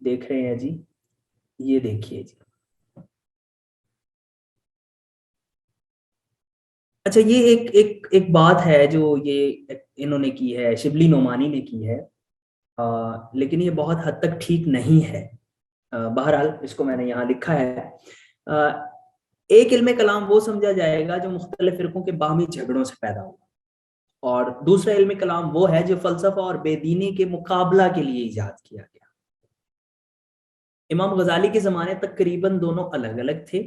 دیکھ رہے ہیں جی، یہ دیکھیے جی. اچھا یہ ایک بات ہے جو یہ انہوں نے کی ہے، شبلی نعمانی نے کی ہے، لیکن یہ بہت حد تک ٹھیک نہیں ہے. بہرحال اس کو میں نے یہاں لکھا ہے. ایک علم کلام وہ سمجھا جائے گا جو مختلف فرقوں کے باہمی جھگڑوں سے پیدا ہو، اور دوسرا علم کلام وہ ہے جو فلسفہ اور بے دینی کے مقابلہ کے لیے ایجاد کیا گیا. امام غزالی کے زمانے تک تقریباً دونوں الگ الگ تھے،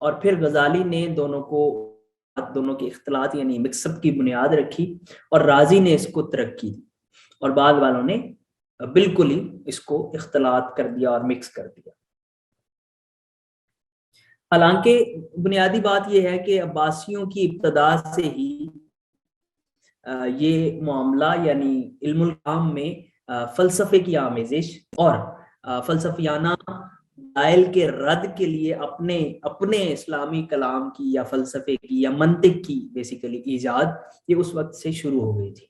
اور پھر غزالی نے دونوں کے اختلاط یعنی مکس اپ کی بنیاد رکھی، اور رازی نے اس کو ترقی دی، اور بعد والوں نے بالکل ہی اس کو اختلاط کر دیا اور مکس کر دیا. حالانکہ بنیادی بات یہ ہے کہ عباسیوں کی ابتدا سے ہی یہ معاملہ یعنی علم الکلام میں فلسفے کی آمیزش اور فلسفیانہ دلائل کے رد کے لیے اپنے اسلامی کلام کی یا فلسفے کی یا منطق کی بیسیکلی ایجاد، یہ اس وقت سے شروع ہو گئی تھی.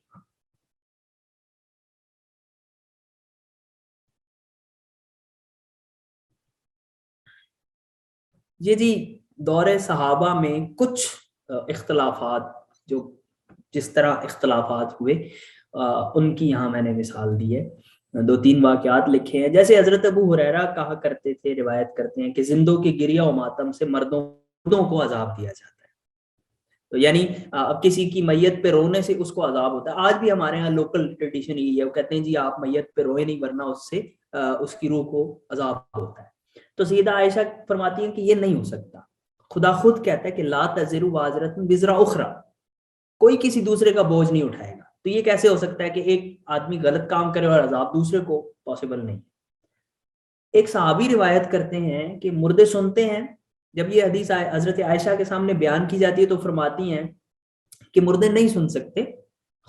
یہ جی دور صحابہ میں کچھ اختلافات، جو جس طرح اختلافات ہوئے ان کی یہاں میں نے مثال دی ہے. 2-3 واقعات لکھے ہیں. جیسے حضرت ابو ہریرہ کہا کرتے تھے، روایت کرتے ہیں کہ زندوں کے گریہ و ماتم سے مردوں کو عذاب دیا جاتا ہے. تو یعنی اب کسی کی میت پہ رونے سے اس کو عذاب ہوتا ہے. آج بھی ہمارے ہاں لوکل ٹریڈیشن یہی ہے، وہ کہتے ہیں جی آپ میت پہ روئے نہیں ورنہ اس سے اس کی روح کو عذاب ہوتا ہے. تو سیدہ عائشہ فرماتی ہیں کہ یہ نہیں ہو سکتا. خدا خود کہتا ہے کہ لا تزر وازرۃ وزر اخری، کوئی کسی دوسرے کا بوجھ نہیں اٹھائے گا. تو یہ کیسے ہو سکتا ہے کہ ایک آدمی غلط کام کرے اور عذاب دوسرے کو؟ پاسبل نہیں. ایک صحابی روایت کرتے ہیں کہ مردے سنتے ہیں. جب یہ حدیث حضرت عائشہ کے سامنے بیان کی جاتی ہے تو فرماتی ہیں کہ مردے نہیں سن سکتے،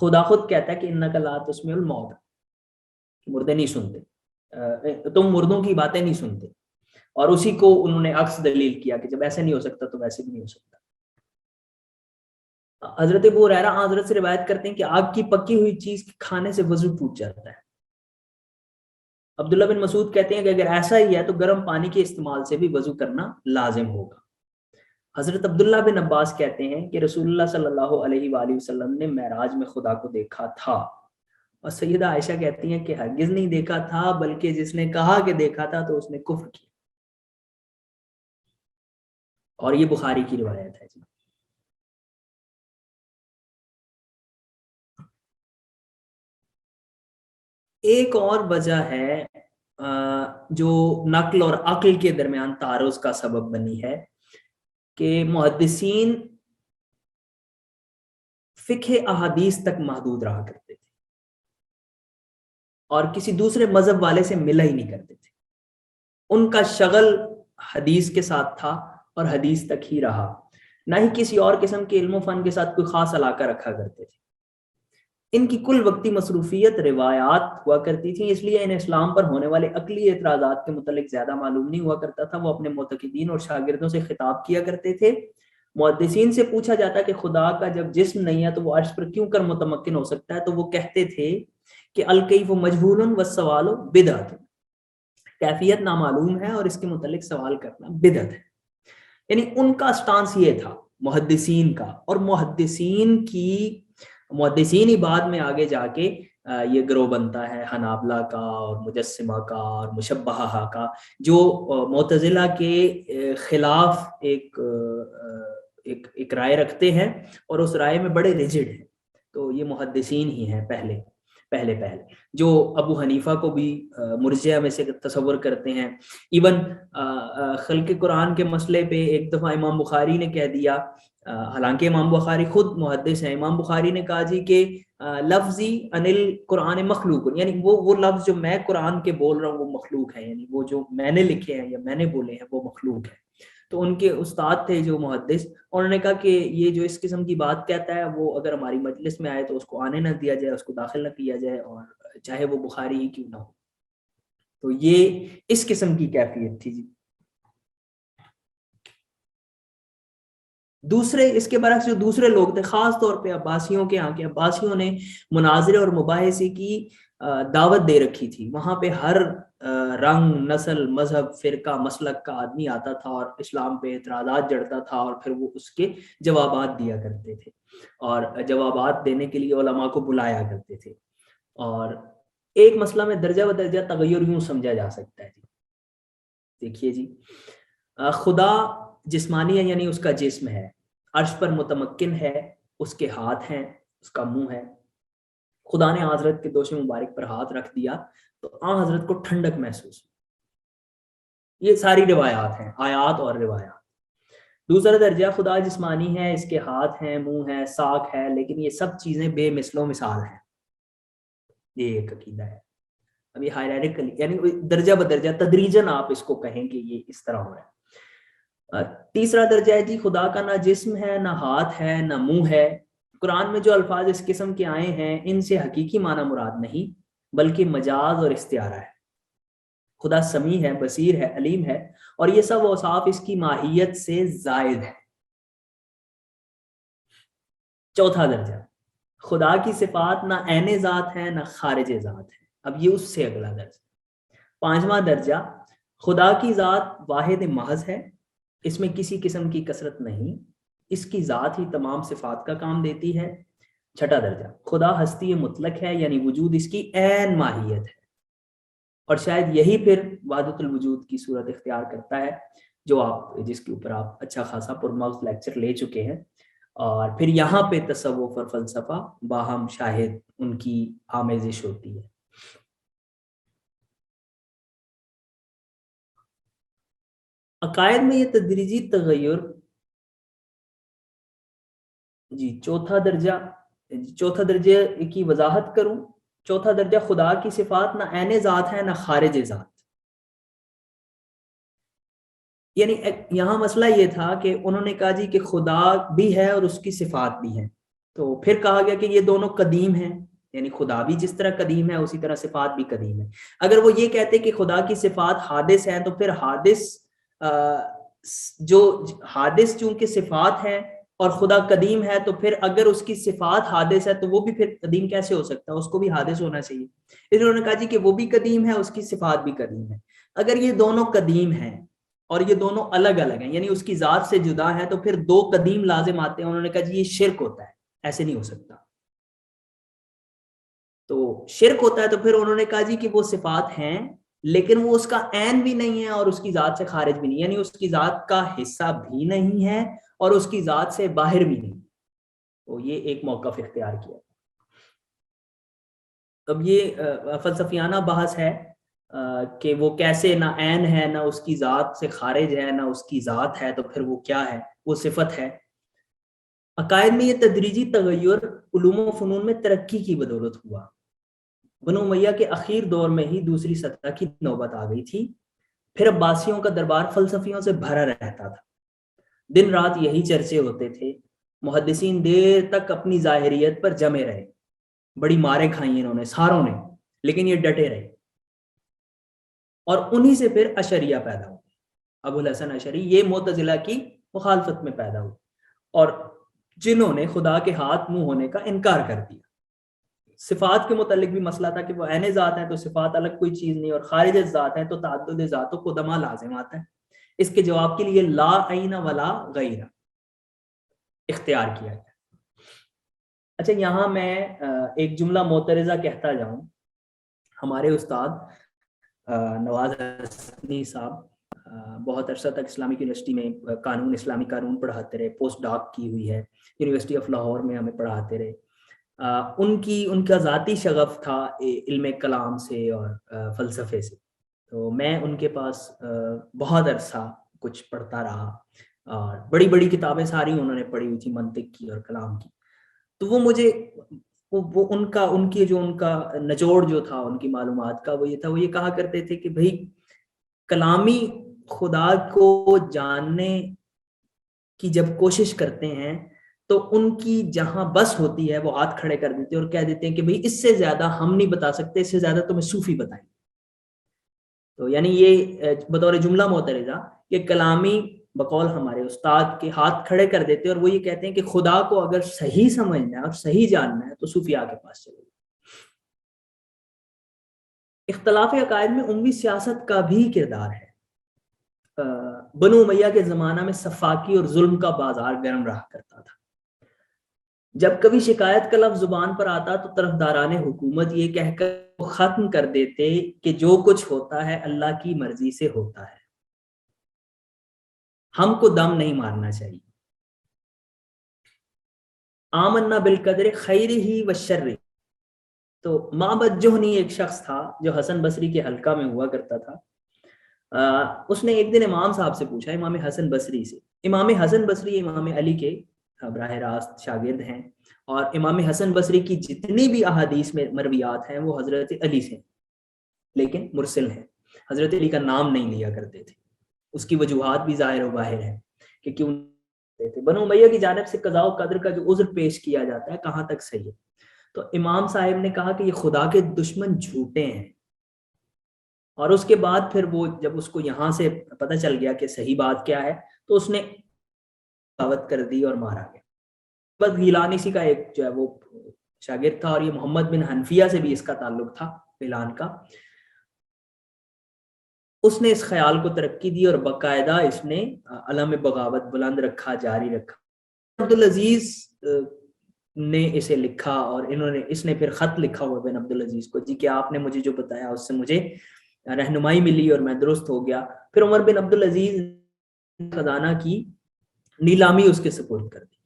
خدا خود کہتا ہے کہ انک لا تسمع الموت، مردے نہیں سنتے، تم مردوں کی باتیں نہیں سنتے. اور اسی کو انہوں نے عکس دلیل کیا کہ جب ایسے نہیں ہو سکتا تو ویسے بھی نہیں ہو سکتا. حضرت ابو ہریرہ حضرت سے روایت کرتے ہیں کہ آگ کی پکی ہوئی چیز کھانے سے وضو ٹوٹ جاتا ہے. عبداللہ بن مسعود کہتے ہیں کہ اگر ایسا ہی ہے تو گرم پانی کے استعمال سے بھی وضو کرنا لازم ہوگا. حضرت عبداللہ بن عباس کہتے ہیں کہ رسول اللہ صلی اللہ علیہ وآلہ وسلم نے معراج میں خدا کو دیکھا تھا، اور سیدہ عائشہ کہتی ہیں کہ ہرگز نہیں دیکھا تھا، بلکہ جس نے کہا کہ دیکھا تھا تو اس نے کفر کیا. اور یہ بخاری کی روایت ہے جی. ایک اور وجہ ہے جو نقل اور عقل کے درمیان تعارض کا سبب بنی ہے کہ محدثین فقہ احادیث تک محدود رہا کرتے تھے اور کسی دوسرے مذہب والے سے ملا ہی نہیں کرتے تھے. ان کا شغل حدیث کے ساتھ تھا اور حدیث تک ہی رہا، نہ ہی کسی اور قسم کے علم و فن کے ساتھ کوئی خاص علاقہ رکھا کرتے تھے. ان کی کل وقتی مصروفیت روایات ہوا کرتی تھی، اس لیے انہیں اسلام پر ہونے والے عقلی اعتراضات کے متعلق زیادہ معلوم نہیں ہوا کرتا تھا. وہ اپنے معتقدین اور شاگردوں سے خطاب کیا کرتے تھے. محدثین سے پوچھا جاتا کہ خدا کا جب جسم نہیں ہے تو وہ عرش پر کیوں کر متمکن ہو سکتا ہے، تو وہ کہتے تھے کہ الکیف مجہول والسوال بدعت، کیفیت نامعلوم ہے اور اس کے متعلق سوال کرنا بدعت ہے. یعنی ان کا سٹانس یہ تھا محدثین کا. اور محدثین ہی بعد میں آگے جا کے یہ گروہ بنتا ہے حنابلہ کا اور مجسمہ کا اور مشبہہ کا، جو معتزلہ کے خلاف ایک رائے رکھتے ہیں اور اس رائے میں بڑے ریجڈ ہیں. تو یہ محدثین ہی ہیں پہلے جو ابو حنیفہ کو بھی مرجئہ میں سے تصور کرتے ہیں. ایون خلق قرآن کے مسئلے پہ ایک دفعہ امام بخاری نے کہہ دیا، حالانکہ امام بخاری خود محدث ہیں، امام بخاری نے کہا جی کہ لفظی انل قرآن مخلوق، یعنی وہ لفظ جو میں قرآن کے بول رہا ہوں وہ مخلوق ہے، یعنی وہ جو میں نے لکھے ہیں یا میں نے بولے ہیں وہ مخلوق ہے. تو ان کے استاد تھے جو محدث، انہوں نے کہا کہ یہ جو اس قسم کی بات کہتا ہے وہ اگر ہماری مجلس میں آئے تو اس کو آنے نہ دیا جائے، اس کو داخل نہ کیا جائے، اور چاہے وہ بخاری ہی کیوں نہ ہو. تو یہ اس قسم کی کیفیت تھی جی. دوسرے اس کے برعکس جو دوسرے لوگ تھے، خاص طور پہ عباسیوں کے، عباسیوں نے مناظرے اور مباحثے کی دعوت دے رکھی تھی، وہاں پہ ہر رنگ، نسل، مذہب، فرقہ، مسلک کا آدمی آتا تھا اور اسلام پہ اعتراضات جڑتا تھا، اور پھر وہ اس کے جوابات دیا کرتے تھے، اور جوابات دینے کے لیے علماء کو بلایا کرتے تھے۔ اور ایک مسئلہ میں درجہ بدرجہ تغیر یوں سمجھا جا سکتا ہے۔ دیکھیے جی، خدا جسمانی ہے، یعنی اس کا جسم ہے، عرش پر متمکن ہے، اس کے ہاتھ ہیں، اس کا منہ ہے۔ خدا نے حضرت کے دوش مبارک پر ہاتھ رکھ دیا تو حضرت کو ٹھنڈک محسوس ہوئی۔ یہ ساری روایات ہیں، آیات اور روایات۔ دوسرا درجہ، خدا جسمانی ہے، اس کے ہاتھ ہیں، منہ ہے، ساکھ ہے، لیکن یہ سب چیزیں بے مثل و مثال ہیں۔ یہ ایک عقیدہ ہے۔ اب یہ ہائرارکل، یعنی درجہ بدرجہ تدریجاً آپ اس کو کہیں کہ یہ اس طرح ہو رہا ہے۔ تیسرا درجہ ہے جی، خدا کا نہ جسم ہے، نہ ہاتھ ہے، نہ منہ ہے۔ قرآن میں جو الفاظ اس قسم کے آئے ہیں ان سے حقیقی معنی مراد نہیں بلکہ مجاز اور استعارہ ہے۔ خدا سمیع ہے، بصیر ہے، علیم ہے، اور یہ سب اوصاف اس کی ماہیت سے زائد ہے۔ چوتھا درجہ، خدا کی صفات نہ عین ذات ہے نہ خارج ذات ہے۔ اب یہ اس سے اگلا درجہ۔ پانچواں درجہ، خدا کی ذات واحد محض ہے، اس میں کسی قسم کی کثرت نہیں، اس کی ذات ہی تمام صفات کا کام دیتی ہے۔ چھٹا درجہ، خدا ہستی مطلق ہے، یعنی وجود اس کی عین ماہیت ہے، اور شاید یہی پھر وحدت الوجود کی صورت اختیار کرتا ہے، جو جس کے اوپر آپ اچھا خاصا پرمغز لیکچر لے چکے ہیں۔ اور پھر یہاں پہ تصوف اور فلسفہ باہم شاہد ان کی آمیزش ہوتی ہے۔ عقائد میں یہ تدریجی تغیر، جی چوتھا درجے کی وضاحت کروں۔ چوتھا درجہ، خدا کی صفات نہ عین ذات ہے نہ خارج ذات۔ یعنی یہاں مسئلہ یہ تھا کہ انہوں نے کہا جی کہ خدا بھی ہے اور اس کی صفات بھی ہیں، تو پھر کہا گیا کہ یہ دونوں قدیم ہیں، یعنی خدا بھی جس طرح قدیم ہے اسی طرح صفات بھی قدیم ہے۔ اگر وہ یہ کہتے کہ خدا کی صفات حادث ہیں تو پھر حادث چونکہ صفات ہیں اور خدا قدیم ہے، تو پھر اگر اس کی صفات حادث ہے تو وہ بھی پھر قدیم کیسے ہو سکتا ہے؟ اس کو بھی حادث ہونا چاہیے۔ انہوں نے کہا جی کہ وہ بھی قدیم ہے، اس کی صفات بھی قدیم ہے۔ اگر یہ دونوں قدیم ہیں اور یہ دونوں الگ الگ ہیں، یعنی اس کی ذات سے جدا ہے، تو پھر دو قدیم لازم آتے ہیں۔ انہوں نے کہا جی یہ شرک ہوتا ہے، ایسے نہیں ہو سکتا۔ تو شرک ہوتا ہے تو پھر انہوں نے کہا جی کہ وہ صفات ہیں لیکن وہ اس کا عین بھی نہیں ہے اور اس کی ذات سے خارج بھی نہیں، یعنی اس کی ذات کا حصہ بھی نہیں ہے اور اس کی ذات سے باہر بھی نہیں۔ تو یہ ایک موقف اختیار کیا۔ اب یہ فلسفیانہ بحث ہے کہ وہ کیسے نہ عین ہے، نہ اس کی ذات سے خارج ہے، نہ اس کی ذات ہے، تو پھر وہ کیا ہے؟ وہ صفت ہے۔ عقائد میں یہ تدریجی تغیر علوم و فنون میں ترقی کی بدولت ہوا۔ بنو امیہ کے اخیر دور میں ہی دوسری سطح کی نوبت آ گئی تھی، پھر عباسیوں کا دربار فلسفیوں سے بھرا رہتا تھا، دن رات یہی چرچے ہوتے تھے، محدثین دیر تک اپنی ظاہریت پر جمے رہے، بڑی ماریں کھائیں انہوں نے ساروں نے، لیکن یہ ڈٹے رہے، اور انہی سے پھر اشعریہ پیدا ہوئے۔ ابو الحسن اشعری یہ معتزلہ کی مخالفت میں پیدا ہوئے، اور جنہوں نے خدا کے ہاتھ منہ ہونے کا انکار کر دیا۔ صفات کے متعلق بھی مسئلہ تھا کہ وہ عین ذات ہیں تو صفات الگ کوئی چیز نہیں، اور خارج ذات ہیں تو تعدد ذات و قدما لازم آتا ہے۔ اس کے جواب کے لیے لا عین ولا غیر اختیار کیا گیا۔ اچھا، یہاں میں ایک جملہ معترضہ کہتا جاؤں۔ ہمارے استاد نواز حسنی صاحب بہت عرصہ تک اسلامک یونیورسٹی میں اسلامی قانون پڑھاتے رہے، پوسٹ ڈاک کی ہوئی ہے، یونیورسٹی آف لاہور میں ہمیں پڑھاتے رہے۔ ان کا ذاتی شغف تھا علم کلام سے اور فلسفے سے، تو میں ان کے پاس بہت عرصہ کچھ پڑھتا رہا، اور بڑی بڑی کتابیں ساری انہوں نے پڑھی ہوئی تھی منطق کی اور کلام کی۔ تو وہ مجھے ان کا نچوڑ جو تھا ان کی معلومات کا، وہ یہ تھا، وہ یہ کہا کرتے تھے کہ بھائی کلامی خدا کو جاننے کی جب کوشش کرتے ہیں تو ان کی جہاں بس ہوتی ہے وہ ہاتھ کھڑے کر دیتے ہیں اور کہہ دیتے ہیں کہ بھئی اس سے زیادہ ہم نہیں بتا سکتے، اس سے زیادہ تمہیں صوفی بتائیں۔ تو یعنی یہ بطور جملہ معترضہ کہ کلامی بقول ہمارے استاد کے ہاتھ کھڑے کر دیتے ہیں، اور وہ یہ کہتے ہیں کہ خدا کو اگر صحیح سمجھنا ہے اور صحیح جاننا ہے تو صوفیاء کے پاس چلو۔ اختلاف عقائد میں عمومی سیاست کا بھی کردار ہے۔ بنو امیہ کے زمانہ میں صفاقی اور ظلم کا بازار گرم رہا کرتا تھا۔ جب کبھی شکایت کا لفظ زبان پر آتا تو طرفداران حکومت یہ کہہ کر ختم کر دیتے کہ جو کچھ ہوتا ہے اللہ کی مرضی سے ہوتا ہے، ہم کو دم نہیں مارنا چاہیے۔ آمنا بالقدر خیرہ و شرہ، تو معبد جہنی ایک شخص تھا جو حسن بصری کے حلقہ میں ہوا کرتا تھا۔ اس نے ایک دن امام صاحب سے پوچھا، امام حسن بصری سے۔ امام حسن بصری امام علی کے براہ راست شاگرد ہیں، اور امام حسن بصری کی جتنی بھی احادیث میں مرویات ہیں وہ حضرت علی سے، لیکن مرسل ہیں، حضرت علی کا نام نہیں لیا کرتے تھے۔ اس کی وجوہات بھی ظاہر و باہر ہے کہ کیوں تھے۔ بنو امیہ کی جانب سے قضاء و قدر کا جو عذر پیش کیا جاتا ہے کہاں تک صحیح ہے؟ تو امام صاحب نے کہا کہ یہ خدا کے دشمن جھوٹے ہیں، اور اس کے بعد پھر وہ جب اس کو یہاں سے پتہ چل گیا کہ صحیح بات کیا ہے تو اس نے دعوت کر دی اور مارا گیا۔ بس غیلان اسی کا ایک جو ہے وہ شاگرد تھا، اور یہ محمد بن حنفیہ سے بھی اس کا تعلق تھا غیلان کا۔ اس نے اس خیال کو ترقی دی اور باقاعدہ اس نے علم بغاوت بلند رکھا، جاری رکھا۔ عبدالعزیز نے اسے لکھا، اور اس نے پھر خط لکھا ہوا بن عبدالعزیز کو، جی کہ آپ نے مجھے جو بتایا اس سے مجھے رہنمائی ملی اور میں درست ہو گیا۔ پھر عمر بن عبدالعزیز خزانہ کی نیلامی اس کے سپرد کر دی،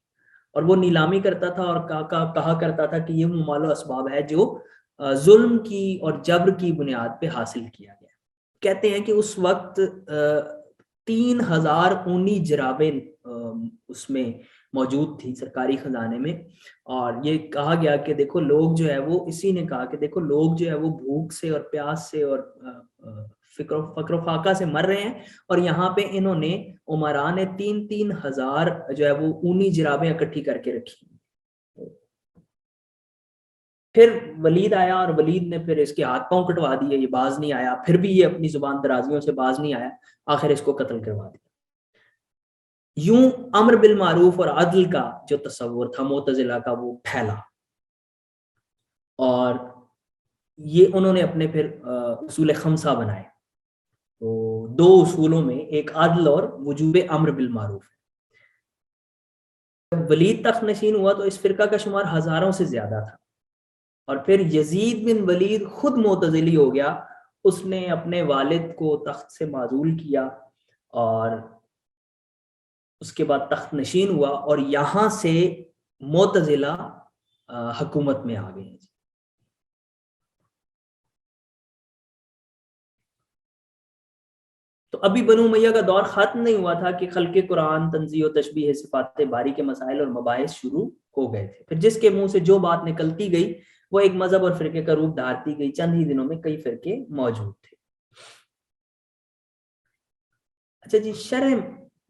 اور وہ نیلامی کرتا تھا اور کہا کرتا تھا کہ یہ مال و اسباب ہے جو ظلم کی اور جبر کی بنیاد پہ حاصل کیا گیا۔ کہتے ہیں کہ اس وقت 3000 اونی جرابیں اس میں موجود تھی سرکاری خزانے میں، اور یہ کہا گیا کہ دیکھو لوگ جو ہے وہ، اسی نے کہا کہ دیکھو لوگ جو ہے وہ بھوک سے اور پیاس سے اور فقر و فاقہ سے مر رہے ہیں، اور یہاں پہ انہوں نے عمرا نے 3000 جو ہے وہ اونی جرابیں اکٹھی کر کے رکھی۔ پھر ولید آیا، اور ولید نے پھر اس کے ہاتھ پاؤں کٹوا دیے، یہ باز نہیں آیا، پھر بھی یہ اپنی زبان درازیوں سے باز نہیں آیا، آخر اس کو قتل کروا دیا۔ یوں امر بالمعروف اور عدل کا جو تصور تھا معتزلہ کا وہ پھیلا، اور یہ انہوں نے اپنے پھر اصول خمسہ بنائے۔ تو 2 اصولوں میں ایک عدل اور وجوب امر بالمعروف ہے۔ جب ولید تخت نشین ہوا تو اس فرقہ کا شمار ہزاروں سے زیادہ تھا، اور پھر یزید بن ولید خود معتزلی ہو گیا، اس نے اپنے والد کو تخت سے معزول کیا، اور اس کے بعد تخت نشین ہوا، اور یہاں سے معتزلہ حکومت میں آ گئے۔ تو ابھی بنو امیہ کا دور ختم نہیں ہوا تھا کہ خلق قرآن، تنزیہ و تشبیہ، صفات باری کے مسائل اور مباحث شروع ہو گئے تھے۔ پھر جس کے منہ سے جو بات نکلتی گئی وہ ایک مذہب اور فرقے کا روپ دھارتی گئی۔ چند ہی دنوں میں کئی فرقے موجود تھے۔ اچھا جی، شرح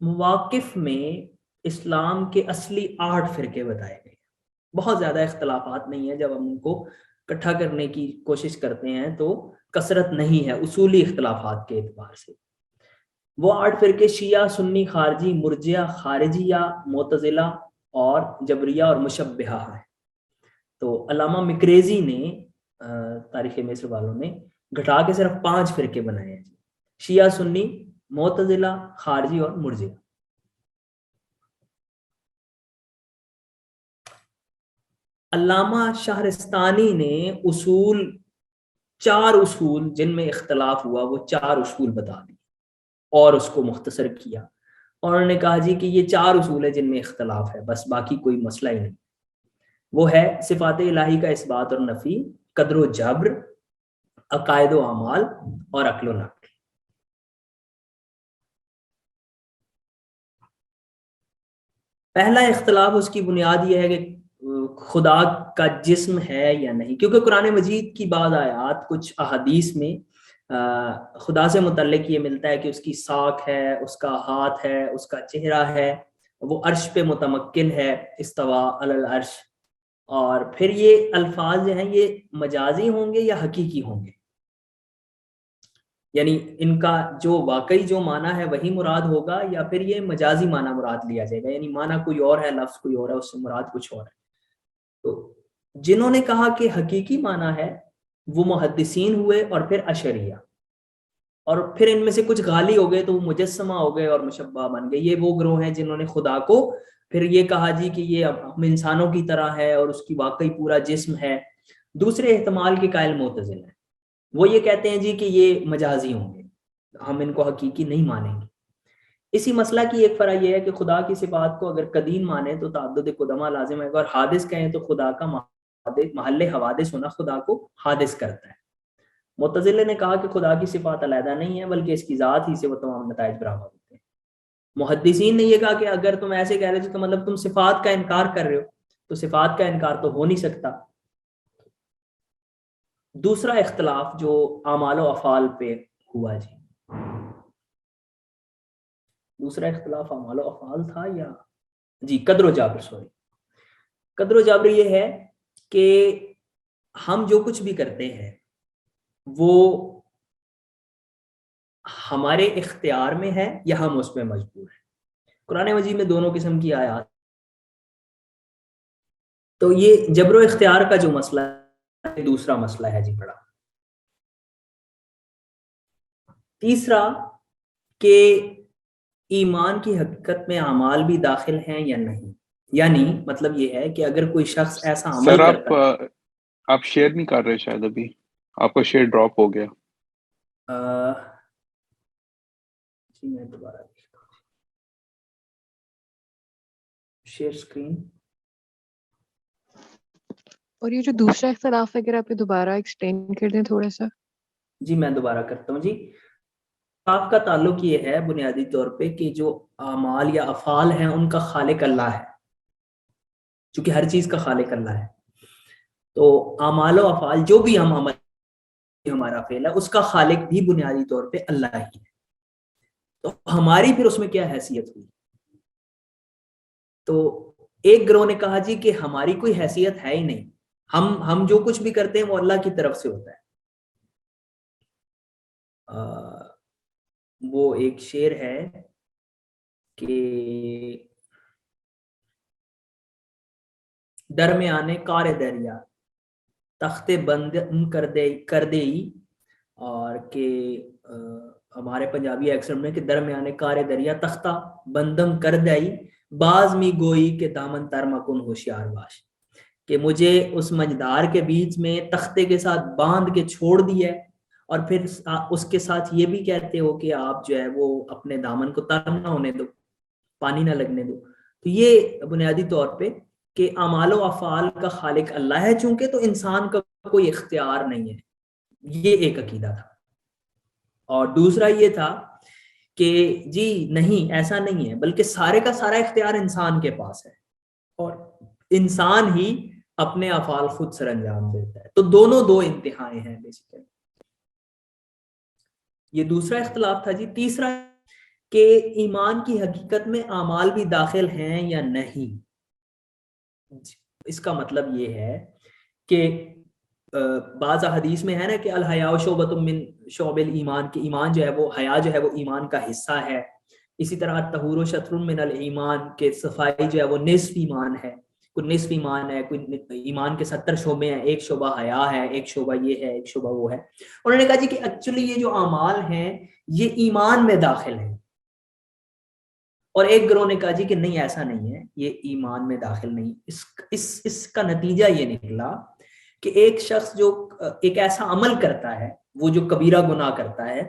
مواقف میں اسلام کے اصلی 8 فرقے بتائے گئے۔ بہت زیادہ اختلافات نہیں ہیں، جب ہم ان کو اکٹھا کرنے کی کوشش کرتے ہیں تو کثرت نہیں ہے اصولی اختلافات کے اعتبار سے۔ وہ 8 فرقے شیعہ، سنی، خارجی، مرجئہ، خارجیہ، معتزلہ اور جبریہ اور مشبہہ ہیں۔ تو علامہ مکریزی نے تاریخ مصر والوں نے گھٹا کے صرف 5 فرقے بنائے ہیں، شیعہ، سنی، معتزلہ، خارجی اور مرجئہ۔ علامہ شہرستانی نے 4 اصول جن میں اختلاف ہوا وہ 4 اصول بتا دی اور اس کو مختصر کیا، اور انہوں نے کہا جی کہ یہ 4 اصول ہیں جن میں اختلاف ہے، بس باقی کوئی مسئلہ ہی نہیں۔ وہ ہے صفات الہی کا اثبات اور نفی، قدر و جبر، عقائد و اعمال اور عقل و نقل۔ پہلا اختلاف اس کی بنیاد یہ ہے کہ خدا کا جسم ہے یا نہیں، کیونکہ قرآن مجید کی بعض آیات، کچھ احادیث میں خدا سے متعلق یہ ملتا ہے کہ اس کی ساکھ ہے، اس کا ہاتھ ہے، اس کا چہرہ ہے، وہ عرش پہ متمکن ہے، استوا علی العرش۔ اور پھر یہ الفاظ جو ہیں یہ مجازی ہوں گے یا حقیقی ہوں گے، یعنی ان کا جو واقعی جو معنی ہے وہی مراد ہوگا، یا پھر یہ مجازی معنی مراد لیا جائے گا، یعنی معنی کوئی اور ہے، لفظ کوئی اور ہے، اس سے مراد کچھ اور ہے۔ تو جنہوں نے کہا کہ حقیقی معنی ہے وہ محدثین ہوئے اور پھر اشریہ، اور پھر ان میں سے کچھ غالی ہو گئے تو وہ مجسمہ ہو گئے اور مشبہ بن گئے. یہ وہ گروہ ہیں جنہوں نے خدا کو پھر یہ کہا جی کہ یہ ہم انسانوں کی طرح ہے اور اس کی واقعی پورا جسم ہے. دوسرے احتمال کے قائل معتزلہ ہیں، وہ یہ کہتے ہیں جی کہ یہ مجازی ہوں گے، ہم ان کو حقیقی نہیں مانیں گے. اسی مسئلہ کی ایک فرع یہ ہے کہ خدا کی صفات کو اگر قدیم مانیں تو تعدد قدمہ لازم ہے، اور حادث کہیں تو خدا کا محل حوادث ہونا خدا کو حادث کرتا ہے. معتزلہ نے کہا کہ خدا کی صفات علیحدہ نہیں ہے بلکہ اس کی ذات ہی سے وہ تمام نتائج برآمد ہوتے ہیں. محدثین نے یہ کہا کہ اگر تم ایسے کہہ رہے ہو تو مطلب تم صفات کا انکار کر رہے ہو، تو صفات کا انکار تو ہو نہیں سکتا. دوسرا اختلاف جو اعمال و افعال پہ ہوا جی، دوسرا اختلاف اعمال و افعال تھا یا جی قدر و جابر، سوری قدر و جابر یہ ہے کہ ہم جو کچھ بھی کرتے ہیں وہ ہمارے اختیار میں ہے یا ہم اس پہ مجبور ہیں. قرآن مجید میں دونوں قسم کی آیات. تو یہ جبر و اختیار کا جو مسئلہ ہے دوسرا مسئلہ ہے جی بڑا. تیسرا کہ ایمان کی حقیقت میں اعمال بھی داخل ہیں یا نہیں، یعنی مطلب یہ ہے کہ اگر کوئی شخص ایسا عمل سر کرتا ہے. آپ شیئر نہیں کر رہے شاید، ابھی آپ کا شیئر ڈراپ ہو گیا. جی میں دوبارہ شیئر اسکرین. اور یہ جو دوسرا اختلاف ہے اگر آپ دوبارہ ایکسپلین کر دیں تھوڑا سا. جی میں دوبارہ کرتا ہوں. جی اختلاف کا تعلق یہ ہے بنیادی طور پہ کہ جو اعمال یا افعال ہیں ان کا خالق اللہ ہے، چونکہ ہر چیز کا خالق اللہ ہے. تو اعمال و افعال جو بھی ہم عمل ہمارا فعل ہے اس کا خالق بھی بنیادی طور پہ اللہ ہی ہے. تو ہماری پھر اس میں کیا حیثیت ہوئی؟ تو ایک گروہ نے کہا جی کہ ہماری کوئی حیثیت ہے ہی نہیں، ہم جو کچھ بھی کرتے ہیں وہ اللہ کی طرف سے ہوتا ہے. وہ ایک شعر ہے کہ درمیانے کار دریا تخت بند کر دے، اور کہ ہمارے پنجابی ایکسنٹ میں کہ درمیانے کار دریا تختہ بندم کر دئی باز می گوئی کہ دامن تر مکن ہوشیار باش، کہ مجھے اس منجدار کے بیچ میں تختے کے ساتھ باندھ کے چھوڑ دیا، اور پھر اس کے ساتھ یہ بھی کہتے ہو کہ آپ جو ہے وہ اپنے دامن کو تر نہ ہونے دو، پانی نہ لگنے دو. تو یہ بنیادی طور پہ کہ اعمال و افعال کا خالق اللہ ہے چونکہ، تو انسان کا کوئی اختیار نہیں ہے. یہ ایک عقیدہ تھا. اور دوسرا یہ تھا کہ جی نہیں ایسا نہیں ہے، بلکہ سارے کا سارا اختیار انسان کے پاس ہے اور انسان ہی اپنے افعال خود سر انجام دیتا ہے. تو دونوں دو انتہائیں ہیں بیسیکلی. یہ دوسرا اختلاف تھا جی. تیسرا کہ ایمان کی حقیقت میں اعمال بھی داخل ہیں یا نہیں. اس کا مطلب یہ ہے کہ بعض حدیث میں ہے نا کہ الحیاء شعبۃ من شعب الایمان، کہ ایمان جو ہے وہ حیا جو ہے وہ ایمان کا حصہ ہے. اسی طرح الطہور شطر من الایمان، کہ صفائی جو ہے وہ نصف ایمان ہے. کوئی نصف ایمان ہے، کوئی ایمان کے 70 شعبے ہیں، ایک شعبہ حیا ہے، ایک شعبہ یہ ہے، ایک شعبہ وہ ہے. انہوں نے کہا جی کہ ایکچولی یہ جو اعمال ہیں یہ ایمان میں داخل ہیں. اور ایک گروہ نے کہا جی کہ نہیں ایسا نہیں ہے، یہ ایمان میں داخل نہیں. اس کا نتیجہ یہ نکلا کہ ایک شخص جو ایک ایسا عمل کرتا ہے، وہ جو کبیرہ گناہ کرتا ہے،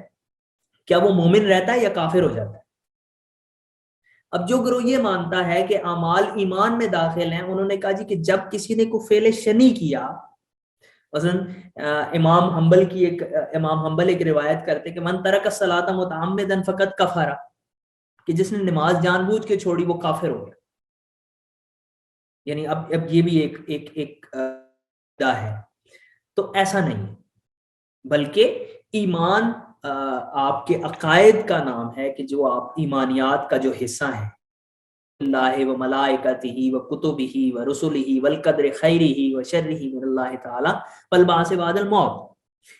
کیا وہ مومن رہتا ہے یا کافر ہو جاتا ہے؟ اب جو گروہ یہ مانتا ہے کہ اعمال ایمان میں داخل ہیں، انہوں نے کہا جی کہ جب کسی نے کوئی فعل شنی کیا، مثلا امام حنبل ایک روایت کرتے کہ من ترک الصلاۃ متعمدا فقد کفر، کہ جس نے نماز جان بوجھ کے چھوڑی وہ کافر ہو گیا. یعنی اب یہ بھی ایک ہے. تو ایسا نہیں، بلکہ ایمان آپ کے عقائد کا نام ہے کہ جو آپ ایمانیات کا جو حصہ ہیں، اللہ و ملائکتہ و کتبہ و رسلہ والقدر خیرہ و شرہ من اللہ تعالی والبعث بعد الموت.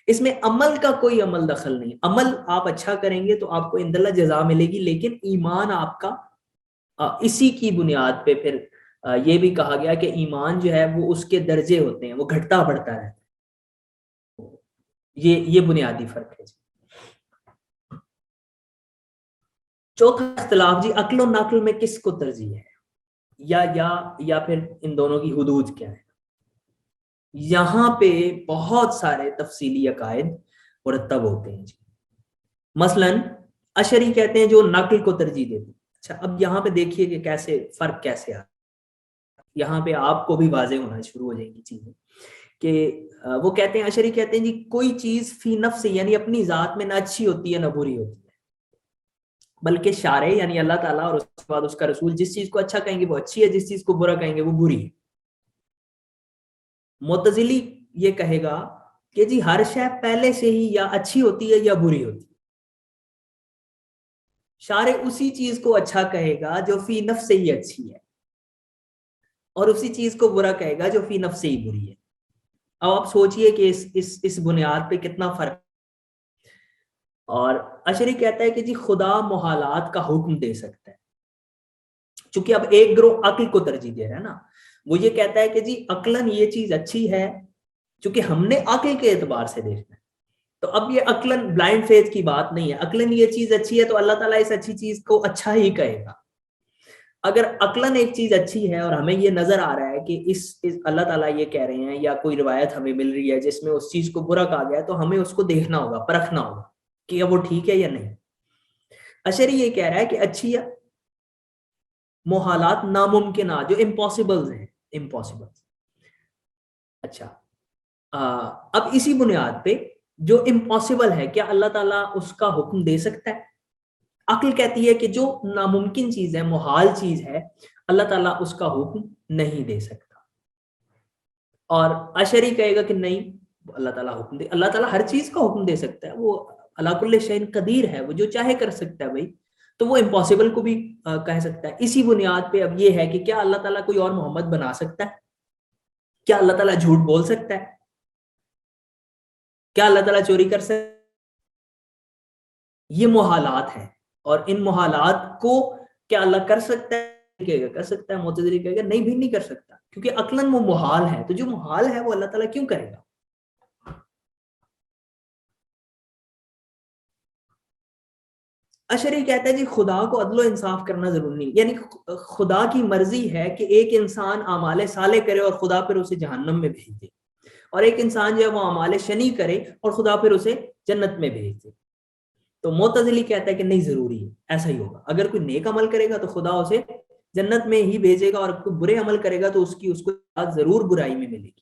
اس میں عمل کا کوئی عمل دخل نہیں. عمل آپ اچھا کریں گے تو آپ کو عند اللہ جزا ملے گی، لیکن ایمان آپ کا اسی کی بنیاد پہ پھر یہ بھی کہا گیا کہ ایمان جو ہے وہ اس کے درجے ہوتے ہیں، وہ گھٹتا بڑھتا ہے. یہ بنیادی فرق ہے جی. چوتھا اختلاف جی عقل و نقل میں کس کو ترجیح ہے, یا پھر ان دونوں کی حدود کیا ہے. یہاں پہ بہت سارے تفصیلی عقائد مرتب ہوتے ہیں جی. مثلا اشعری کہتے ہیں جو نقل کو ترجیح دیتے ہیں. اچھا اب یہاں پہ دیکھیے کہ کیسے فرق کیسے آ, یہاں پہ آپ کو بھی واضح ہونا شروع ہو جائیں گی چیزیں کہ وہ کہتے ہیں, اشعری کہتے ہیں جی کوئی چیز فی نفس یعنی اپنی ذات میں نہ اچھی ہوتی ہے نہ بری ہوتی ہے, بلکہ شارع یعنی اللہ تعالیٰ اور اس کے بعد اس کا رسول جس چیز کو اچھا کہیں گے وہ اچھی ہے, جس چیز کو برا کہیں گے وہ بری ہے. معتزلی یہ کہے گا کہ جی ہر شے پہلے سے ہی یا اچھی ہوتی ہے یا بری ہوتی ہے. شارع اسی چیز کو اچھا کہے گا جو فی نفس سے ہی اچھی ہے, اور اسی چیز کو برا کہے گا جو فی نفس سے ہی بری ہے. اب آپ سوچئے کہ اس بنیاد پہ کتنا فرق. اور اشعری کہتا ہے کہ جی خدا محالات کا حکم دے سکتا ہے, چونکہ اب ایک گروہ عقل کو ترجیح دے رہا ہے نا, وہ یہ کہتا ہے کہ جی عقلاً یہ چیز اچھی ہے, چونکہ ہم نے عقل کے اعتبار سے دیکھنا ہے. تو اب یہ عقلاً بلائنڈ فیتھ کی بات نہیں ہے, عقلاً یہ چیز اچھی ہے تو اللہ تعالیٰ اس اچھی چیز کو اچھا ہی کہے گا. اگر عقلاً ایک چیز اچھی ہے اور ہمیں یہ نظر آ رہا ہے کہ اس اللہ تعالیٰ یہ کہہ رہے ہیں, یا کوئی روایت ہمیں مل رہی ہے جس میں اس چیز کو برا کہا گیا ہے, تو ہمیں اس کو دیکھنا ہوگا, پرکھنا ہوگا کہ وہ ٹھیک ہے یا نہیں. اشعری یہ کہہ رہا ہے کہ اچھی ہے محالات ناممکنات جو امپاسبلز ہیں, امپاسبلز. اچھا اب اسی بنیاد پہ جو امپاسبل ہے کیا اللہ تعالیٰ اس کا حکم دے سکتا ہے؟ عقل کہتی ہے کہ جو ناممکن چیز ہے, محال چیز ہے, اللہ تعالیٰ اس کا حکم نہیں دے سکتا. اور اشعری کہے گا کہ نہیں, اللہ تعالیٰ حکم دے, اللہ تعالیٰ ہر چیز کا حکم دے سکتا ہے, وہ علی کل شیء قدیر ہے, وہ جو چاہے کر سکتا ہے بھائی. تو وہ امپاسبل کو بھی کہہ سکتا ہے. اسی بنیاد پہ اب یہ ہے کہ کیا اللہ تعالیٰ کوئی اور محمد بنا سکتا ہے؟ کیا اللہ تعالیٰ جھوٹ بول سکتا ہے؟ کیا اللہ تعالیٰ چوری کر سکتا ہے؟ یہ محالات ہیں, اور ان محالات کو کیا اللہ کر سکتا ہے؟ کہے گا کر سکتا ہے. معتزلی کہے گا نہیں بھی نہیں کر سکتا, کیونکہ عقلاً وہ محال ہے, تو جو محال ہے وہ اللہ تعالیٰ کیوں کرے گا؟ اشعری کہتا ہے جی خدا کو عدل و انصاف کرنا ضروری نہیں, یعنی خدا کی مرضی ہے کہ ایک انسان اعمال صالح کرے اور خدا پھر اسے جہنم میں بھیج دے, اور ایک انسان جو ہے وہ اعمال شنی کرے اور خدا پھر اسے جنت میں بھیج دے. تو معتزلی کہتا ہے کہ نہیں, ضروری ہے ایسا ہی ہوگا. اگر کوئی نیک عمل کرے گا تو خدا اسے جنت میں ہی بھیجے گا, اور کوئی برے عمل کرے گا تو اس کو ضرور برائی میں ملے گی.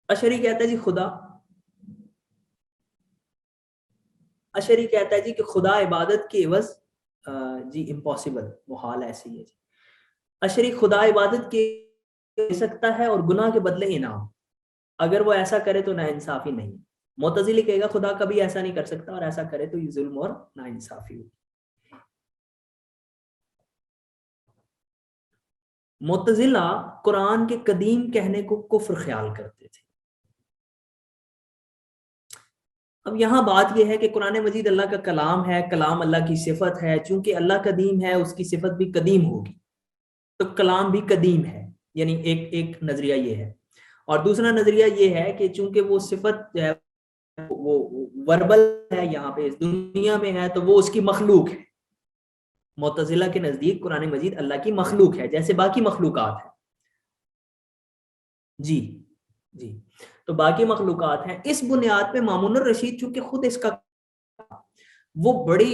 اشعری کہتا ہے جی اشعری کہتا ہے جی کہ خدا عبادت کے عوض جی امپاسبل, محال ایسے ہی ہے جی. اشعری خدا عبادت کے دے سکتا ہے اور گناہ کے بدلے انعام, اگر وہ ایسا کرے تو ناانصافی نہیں. معتزلی کہے گا خدا کبھی ایسا نہیں کر سکتا, اور ایسا کرے تو یہ ظلم اور ناانصافی ہوگی. معتزلہ قرآن کے قدیم کہنے کو کفر خیال کرتے تھے. اب یہاں بات یہ ہے کہ قرآن مجید اللہ کا کلام ہے, کلام اللہ کی صفت ہے, چونکہ اللہ قدیم ہے اس کی صفت بھی قدیم ہوگی, تو کلام بھی قدیم ہے. یعنی ایک نظریہ یہ ہے. اور دوسرا نظریہ یہ ہے کہ چونکہ وہ صفت جو ہے وہ وربل ہے, یہاں پہ اس دنیا میں ہے, تو وہ اس کی مخلوق ہے. معتزلہ کے نزدیک قرآن مجید اللہ کی مخلوق ہے جیسے باقی مخلوقات ہیں. جی تو باقی مخلوقات ہیں. اس بنیاد پہ مامون الرشید چونکہ خود اس کا وہ بڑی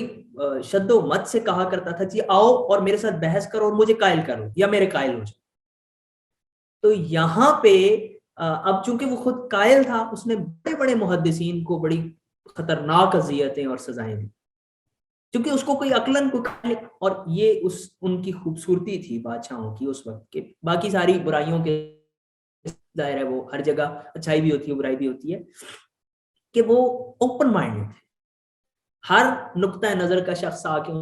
شد و مت سے کہا کرتا تھا جی آؤ اور میرے ساتھ بحث کرو اور مجھے قائل کرو یا میرے قائل ہو جاؤ. تو یہاں پہ اب چونکہ وہ خود قائل تھا, اس نے بڑے بڑے محدثین کو بڑی خطرناک اذیتیں اور سزائیں دی, کیونکہ اس کو کوئی عقلاً کو, اور یہ ان کی خوبصورتی تھی بادشاہوں کی اس وقت کے, باقی ساری برائیوں کے ظاہر ہے وہ ہر جگہ اچھائی بھی ہوتی ہے برائی بھی ہوتی ہے, کہ وہ اوپن مائنڈڈ تھے. ہر نقطہ نظر کا شخص آ کے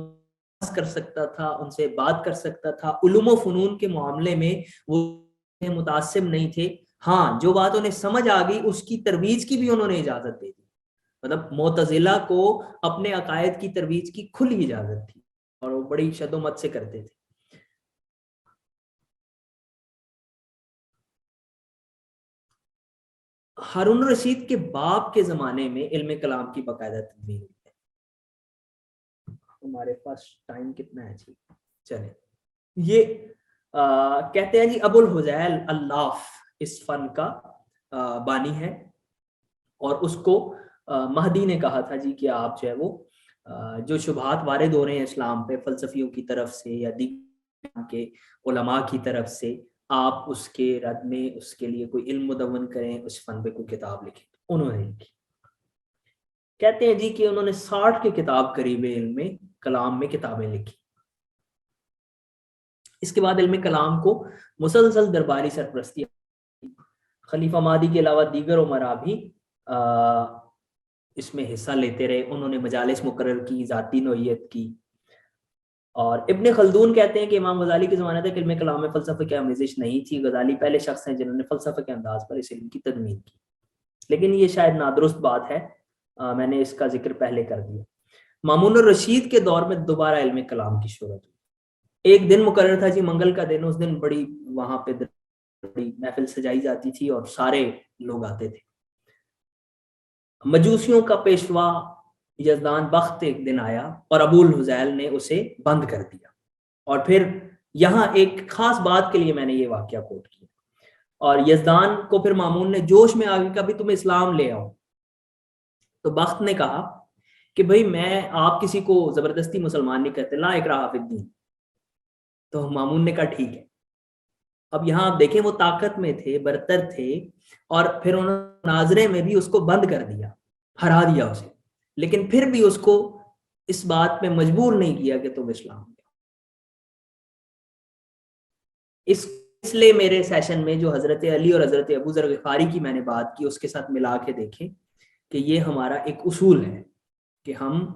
کر سکتا تھا, ان سے بات کر سکتا تھا. علوم و فنون کے معاملے میں وہ متعصب نہیں تھے. ہاں جو بات انہیں سمجھ آ گئی اس کی ترویج کی بھی انہوں نے اجازت دے دی. مطلب معتزلہ کو اپنے عقائد کی ترویج کی کھلی اجازت تھی, اور وہ بڑی شد و مت سے کرتے تھے. ہارون رشید کے باپ کے زمانے میں علم کلام کی باقاعدہ تدوین ہوئی ہے. ہمارے پاس ٹائم کتنا ہے جی؟ چلے یہ کہتے ہیں جی ابو الحذیل اللاف اس فن کا بانی ہے، اور اس کو مہدی نے کہا تھا جی کہ آپ جو ہے وہ جو شبہات وارد ہو رہے ہیں اسلام پہ فلسفیوں کی طرف سے یا دیگر کے علماء کی طرف سے، آپ اس کے رد میں اس کے لیے کوئی علم مدون کریں، اس فن پہ کوئی کتاب لکھیں. انہوں نے لکھی. کہتے ہیں جی کہ انہوں نے 60 کے کتاب قریب علم کلام میں کتابیں لکھی. اس کے بعد علم کلام کو مسلسل درباری سرپرستی، خلیفہ مہدی کے علاوہ دیگر امراء بھی اس میں حصہ لیتے رہے. انہوں نے مجالس مقرر کی، ذاتی نوعیت کی. اور ابن خلدون کہتے ہیں کہ امام غزالی کے زمانے تک علم کلام میں فلسفے کی آمیزش نہیں تھی. غزالی پہلے شخص ہیں جنہوں نے فلسفے کے انداز پر اس علم کی تدوین کی، لیکن یہ شاید نادرست بات ہے، میں نے اس کا ذکر پہلے کر دیا. مامون الرشید کے دور میں دوبارہ علم کلام کی شہرت ہوئی. ایک دن مقرر تھا جی، منگل کا دن. اس دن بڑی وہاں پہ بڑی محفل سجائی جاتی تھی اور سارے لوگ آتے تھے. مجوسیوں کا پیشوا یزدان بخت ایک دن آیا اور ابو الحذیل نے اسے بند کر دیا. اور پھر یہاں ایک خاص بات کے لیے میں نے یہ واقعہ کوٹ کیا. اور یزدان کو پھر مامون نے جوش میں آگے کہا بھی تم اسلام لے آؤ. تو بخت نے کہا کہ بھئی میں آپ کسی کو زبردستی مسلمان نہیں کرتے، لا اکراہ فی الدین. تو مامون نے کہا ٹھیک ہے. اب یہاں آپ دیکھیں وہ طاقت میں تھے، برتر تھے، اور پھر انہوں نے مناظرے میں بھی اس کو بند کر دیا، ہرا دیا اسے، لیکن پھر بھی اس کو اس بات پہ مجبور نہیں کیا کہ تم اسلام لے. اس لیے میرے سیشن میں جو حضرت علی اور حضرت ابو ذر غفاری کی میں نے بات کی اس کے ساتھ ملا کے دیکھیں کہ یہ ہمارا ایک اصول ہے کہ ہم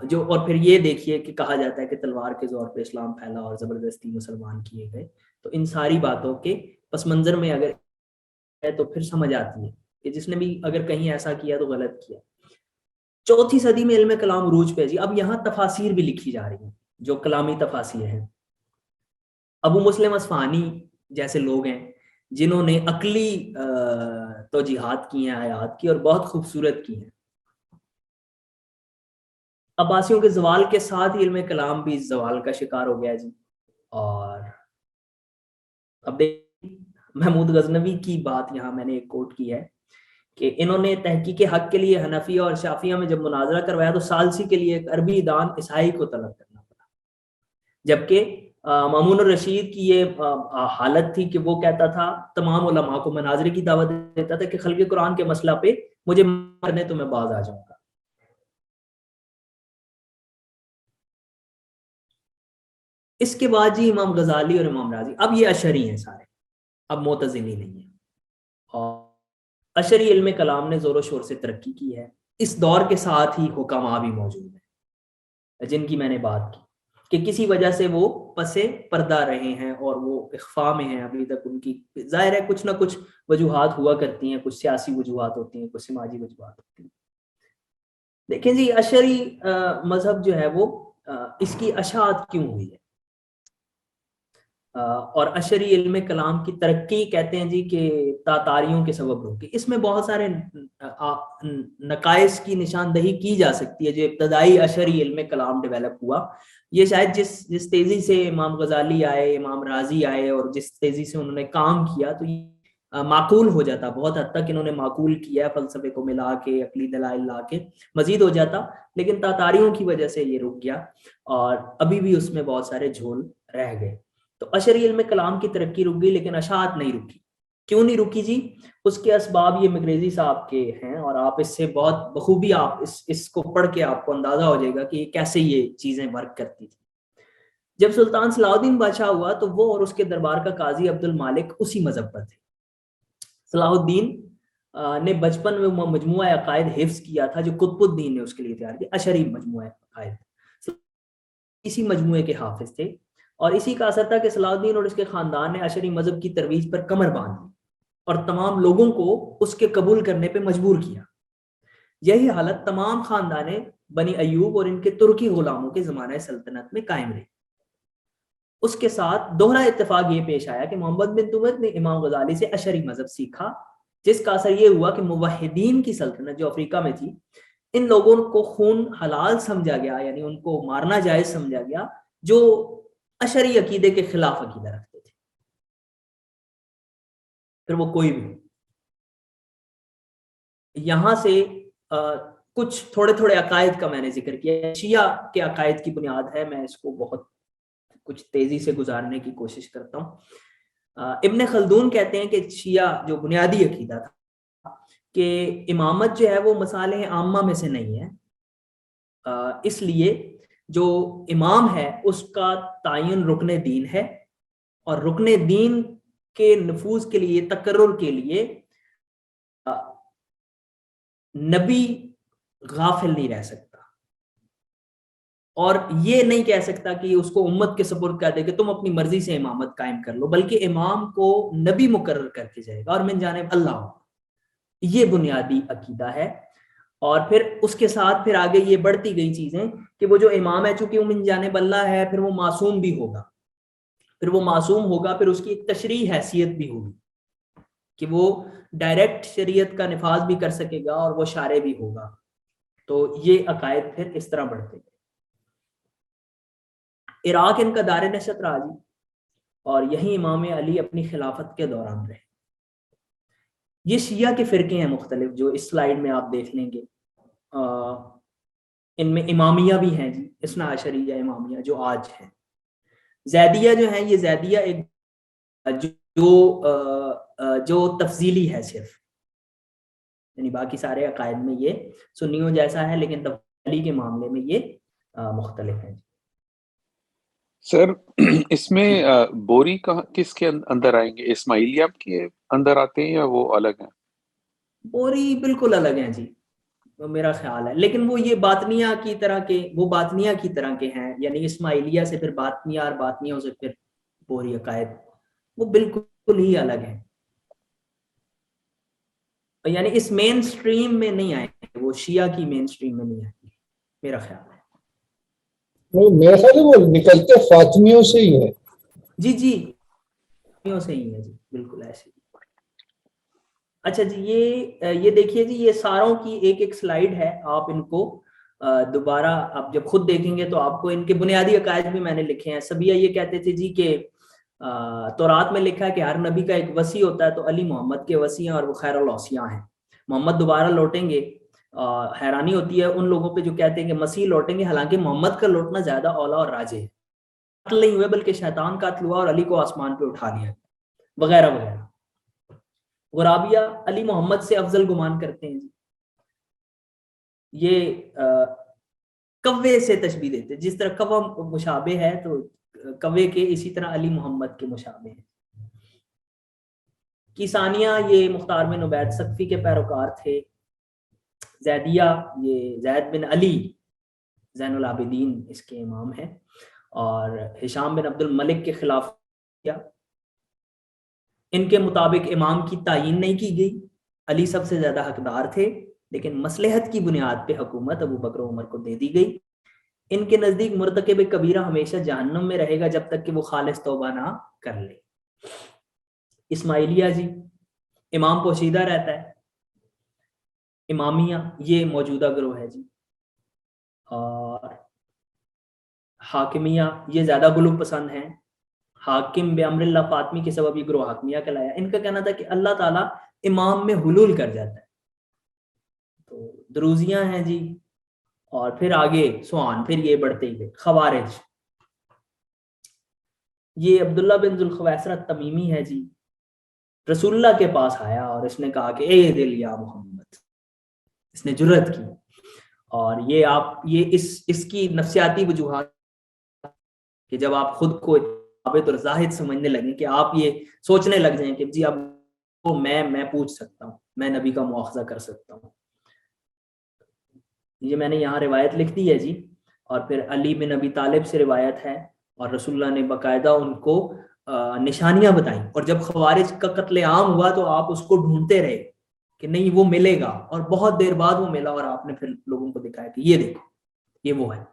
جو، اور پھر یہ دیکھیے کہ کہا جاتا ہے کہ تلوار کے زور پہ اسلام پھیلا اور زبردستی مسلمان کیے گئے. تو ان ساری باتوں کے پس منظر میں اگر ہے تو پھر سمجھ آتی ہے کہ جس نے بھی اگر کہیں ایسا کیا تو غلط کیا. 4 صدی میں علم کلام عروج پہ جی. اب یہاں تفاسیر بھی لکھی جا رہی ہیں جو کلامی تفاسیر ہیں. ابو مسلم اصفہانی جیسے لوگ ہیں جنہوں نے عقلی توجیحات کی ہیں آیات کی اور بہت خوبصورت کی ہیں. عباسیوں کے زوال کے ساتھ ہی علم کلام بھی زوال کا شکار ہو گیا جی. اور اب محمود غزنوی کی بات یہاں میں نے ایک کوٹ کی ہے کہ انہوں نے تحقیق حق کے لیے حنفیہ اور شافعیہ میں جب مناظرہ کروایا تو ثالثی کے لیے ایک عربی دان عیسائی کو طلب کرنا پڑا، جبکہ مامون الرشید کی یہ حالت تھی کہ وہ کہتا تھا تمام علماء کو مناظرے کی دعوت دیتا تھا کہ خلق قرآن کے مسئلہ پہ مجھے مرنے تو میں باز آ جاؤں گا. اس کے بعد جی امام غزالی اور امام راضی، اب یہ اشعری ہیں سارے، اب معتزلی نہیں ہے. اور اشعری علم کلام نے زور و شور سے ترقی کی ہے. اس دور کے ساتھ ہی حکماء بھی موجود ہیں جن کی میں نے بات کی کہ کسی وجہ سے وہ پسے پردہ رہے ہیں اور وہ اخفاء میں ہیں ابھی تک. ان کی ظاہر ہے کچھ نہ کچھ وجوہات ہوا کرتی ہیں، کچھ سیاسی وجوہات ہوتی ہیں، کچھ سماجی وجوہات ہوتی ہیں. دیکھیں جی اشعری مذہب جو ہے وہ اس کی اشاعت کیوں ہوئی ہے، اور اشعری علم کلام کی ترقی کہتے ہیں جی کہ تاتاریوں کے سبب روکی. اس میں بہت سارے نقائص کی نشاندہی کی جا سکتی ہے. جو ابتدائی اشعری علم کلام ڈیولپ ہوا، یہ شاید جس تیزی سے امام غزالی آئے، امام راضی آئے اور جس تیزی سے انہوں نے کام کیا تو یہ معقول ہو جاتا. بہت حد تک انہوں نے معقول کیا، فلسفے کو ملا کے عقلی دلائل لا کے مزید ہو جاتا، لیکن تاتاریوں کی وجہ سے یہ رک گیا اور ابھی بھی اس میں بہت سارے جھول رہ گئے. تو اشعری علم کلام کی ترقی رک گئی لیکن اشاعت نہیں رکی. کیوں نہیں رکی جی؟ اس کے اسباب یہ مقریزی صاحب کے ہیں، اور آپ اس سے بہت بخوبی آپ اس کو پڑھ کے آپ کو اندازہ ہو جائے گا کہ کیسے یہ چیزیں ورک کرتی تھی. جب سلطان صلاح الدین بادشاہ ہوا تو وہ اور اس کے دربار کا قاضی عبد المالک اسی مذہب پر تھے. صلاح الدین نے بچپن میں مجموعہ عقائد حفظ کیا تھا جو قطب الدین نے اس کے لیے تیار کیا، اشعری مجموعہ عقائد. اسی مجموعے کے حافظ تھے اور اسی کا اثر تھا کہ صلاح الدین اور اس کے خاندان نے اشعری مذہب کی ترویج پر کمر باندھ دی اور تمام لوگوں کو اس کے قبول کرنے پہ مجبور کیا. یہی حالت تمام خاندان بنی ایوب اور ان کے ترکی غلاموں کے زمانہ سلطنت میں قائم رہی. اس کے ساتھ دوہرا اتفاق یہ پیش آیا کہ محمد بن تغلق نے امام غزالی سے اشعری مذہب سیکھا، جس کا اثر یہ ہوا کہ موحدین کی سلطنت جو افریقہ میں تھی، ان لوگوں کو خون حلال سمجھا گیا، یعنی ان کو مارنا جائز سمجھا گیا جو اشعری عقیدے کے خلاف عقیدہ رکھتے تھے، پھر وہ کوئی بھی. یہاں سے کچھ تھوڑے تھوڑے عقائد کا میں نے ذکر کیا. شیعہ کے عقائد کی بنیاد ہے، میں اس کو بہت کچھ تیزی سے گزارنے کی کوشش کرتا ہوں. ابن خلدون کہتے ہیں کہ شیعہ جو بنیادی عقیدہ تھا کہ امامت جو ہے وہ مصالح عامہ میں سے نہیں ہے، اس لیے جو امام ہے اس کا تعین رکن دین ہے، اور رکن دین کے نفوذ کے لیے، تقرر کے لیے نبی غافل نہیں رہ سکتا، اور یہ نہیں کہہ سکتا کہ اس کو امت کے سپرد کر دے کہ تم اپنی مرضی سے امامت قائم کر لو، بلکہ امام کو نبی مقرر کر کے جائے گا اور من جانب اللہ. یہ بنیادی عقیدہ ہے. اور پھر اس کے ساتھ پھر آگے یہ بڑھتی گئی چیزیں کہ وہ جو امام ہے چونکہ وہ من جانب اللہ ہے، پھر وہ معصوم بھی ہوگا، پھر وہ معصوم ہوگا، پھر اس کی ایک تشریح حیثیت بھی ہوگی کہ وہ ڈائریکٹ شریعت کا نفاذ بھی کر سکے گا اور وہ شارع بھی ہوگا. تو یہ عقائد پھر اس طرح بڑھتے گئے. عراق ان کا دار نشست رہا جی، اور یہی امام علی اپنی خلافت کے دوران رہے. یہ شیعہ کے فرقے ہیں مختلف جو اس سلائیڈ میں آپ دیکھ لیں گے. ان میں امامیہ بھی ہیں جی، اثنا عشریہ امامیہ جو آج ہیں. زیدیہ جو ہیں، یہ زیدیہ ایک جو تفضیلی ہے صرف، یعنی باقی سارے عقائد میں یہ سنیوں جیسا ہے، لیکن تفضیلی کے معاملے میں یہ مختلف ہیں. سر اس میں بوری کس کے اندر آئیں گے؟ اسماعیلیہ کے اندر آتے ہیں یا وہ الگ ہیں؟ بوری بالکل الگ ہیں جی میرا خیال ہے، لیکن وہ یہ باطنیہ کی طرح کے، وہ باطنیہ کی طرح کے ہیں، یعنی اسماعیلیہ سے پھر باطنیہ اور باطنیوں سے پھر بوری عقائد، وہ بالکل ہی الگ ہیں. یعنی اس مین سٹریم میں نہیں آئے گے، وہ شیعہ کی مین سٹریم میں نہیں آئے گے میرا خیال ہے. میرا خیال ہے وہ نکلتے فاطمیوں سے ہی ہے. جی فاطمیوں سے ہی ہے جی، بالکل ایسے. اچھا جی، یہ دیکھیے جی، یہ ساروں کی ایک ایک سلائیڈ ہے. آپ ان کو دوبارہ آپ جب خود دیکھیں گے تو آپ کو ان کے بنیادی عقائد بھی میں نے لکھے ہیں. سبیہ یہ کہتے تھے جی کہ تورات میں لکھا ہے کہ ہر نبی کا ایک وصی ہوتا ہے، تو علی محمد کے وصی ہیں اور وہ خیر الاوصیاء ہیں. محمد دوبارہ لوٹیں گے. حیرانی ہوتی ہے ان لوگوں پہ جو کہتے ہیں کہ مسیح لوٹیں گے، حالانکہ محمد کا لوٹنا زیادہ اولا اور راجح ہے. قتل نہیں ہوئے بلکہ شیطان قتل ہوا اور علی کو آسمان پہ اٹھا لیا وغیرہ وغیرہ. غرابیہ علی محمد سے افضل گمان کرتے ہیں. یہ کوے سے تشبیہ دیتے، جس طرح کوہ مشابہ ہے تو کوے کے، اسی طرح علی محمد کے مشابہ ہیں. کیسانیہ یہ مختار بن عبید سقفی کے پیروکار تھے. زیدیہ یہ زید بن علی زین العابدین اس کے امام ہیں، اور ہشام بن عبد الملک کے خلاف کیا. ان کے مطابق امام کی تعین نہیں کی گئی، علی سب سے زیادہ حقدار تھے، لیکن مصلحت کی بنیاد پہ حکومت ابو بکر و عمر کو دے دی گئی. ان کے نزدیک مرتکب کبیرہ ہمیشہ جہنم میں رہے گا جب تک کہ وہ خالص توبہ نہ کر لے. اسماعیلیہ جی، امام پوشیدہ رہتا ہے. امامیہ یہ موجودہ گروہ ہے جی. اور حاکمیہ یہ زیادہ غلو پسند ہیں. حاکم بے امر اللہ فاطمی کے سبب یہ گروہ حاکمیہ کہلایا. ان کا کہنا تھا کہ اللہ تعالیٰ امام میں حلول کر جاتا ہے. تو دروزیاں ہیں جی، اور پھر آگے سوان، پھر یہ بڑھتے ہی گئے. خوارج یہ عبداللہ بن ذوالخویسرہ تمیمی ہے جی. رسول اللہ کے پاس آیا اور اس نے کہا کہ اے دل یا محمد، اس نے جرأت کی. اور یہ اس کی نفسیاتی وجوہات کہ جب آپ خود کو ثابت اور زاہد سمجھنے لگیں کہ آپ یہ سوچنے لگ جائیں کہ جی اب میں پوچھ سکتا ہوں، میں نبی کا مواخذہ کر سکتا ہوں. یہ میں نے یہاں روایت لکھ دی ہے جی. اور پھر علی بن ابی طالب سے روایت ہے، اور رسول اللہ نے باقاعدہ ان کو نشانیاں بتائیں. اور جب خوارج کا قتل عام ہوا تو آپ اس کو ڈھونڈتے رہے کہ نہیں وہ ملے گا، اور بہت دیر بعد وہ ملا، اور آپ نے پھر لوگوں کو دکھایا کہ یہ دیکھو یہ وہ ہے.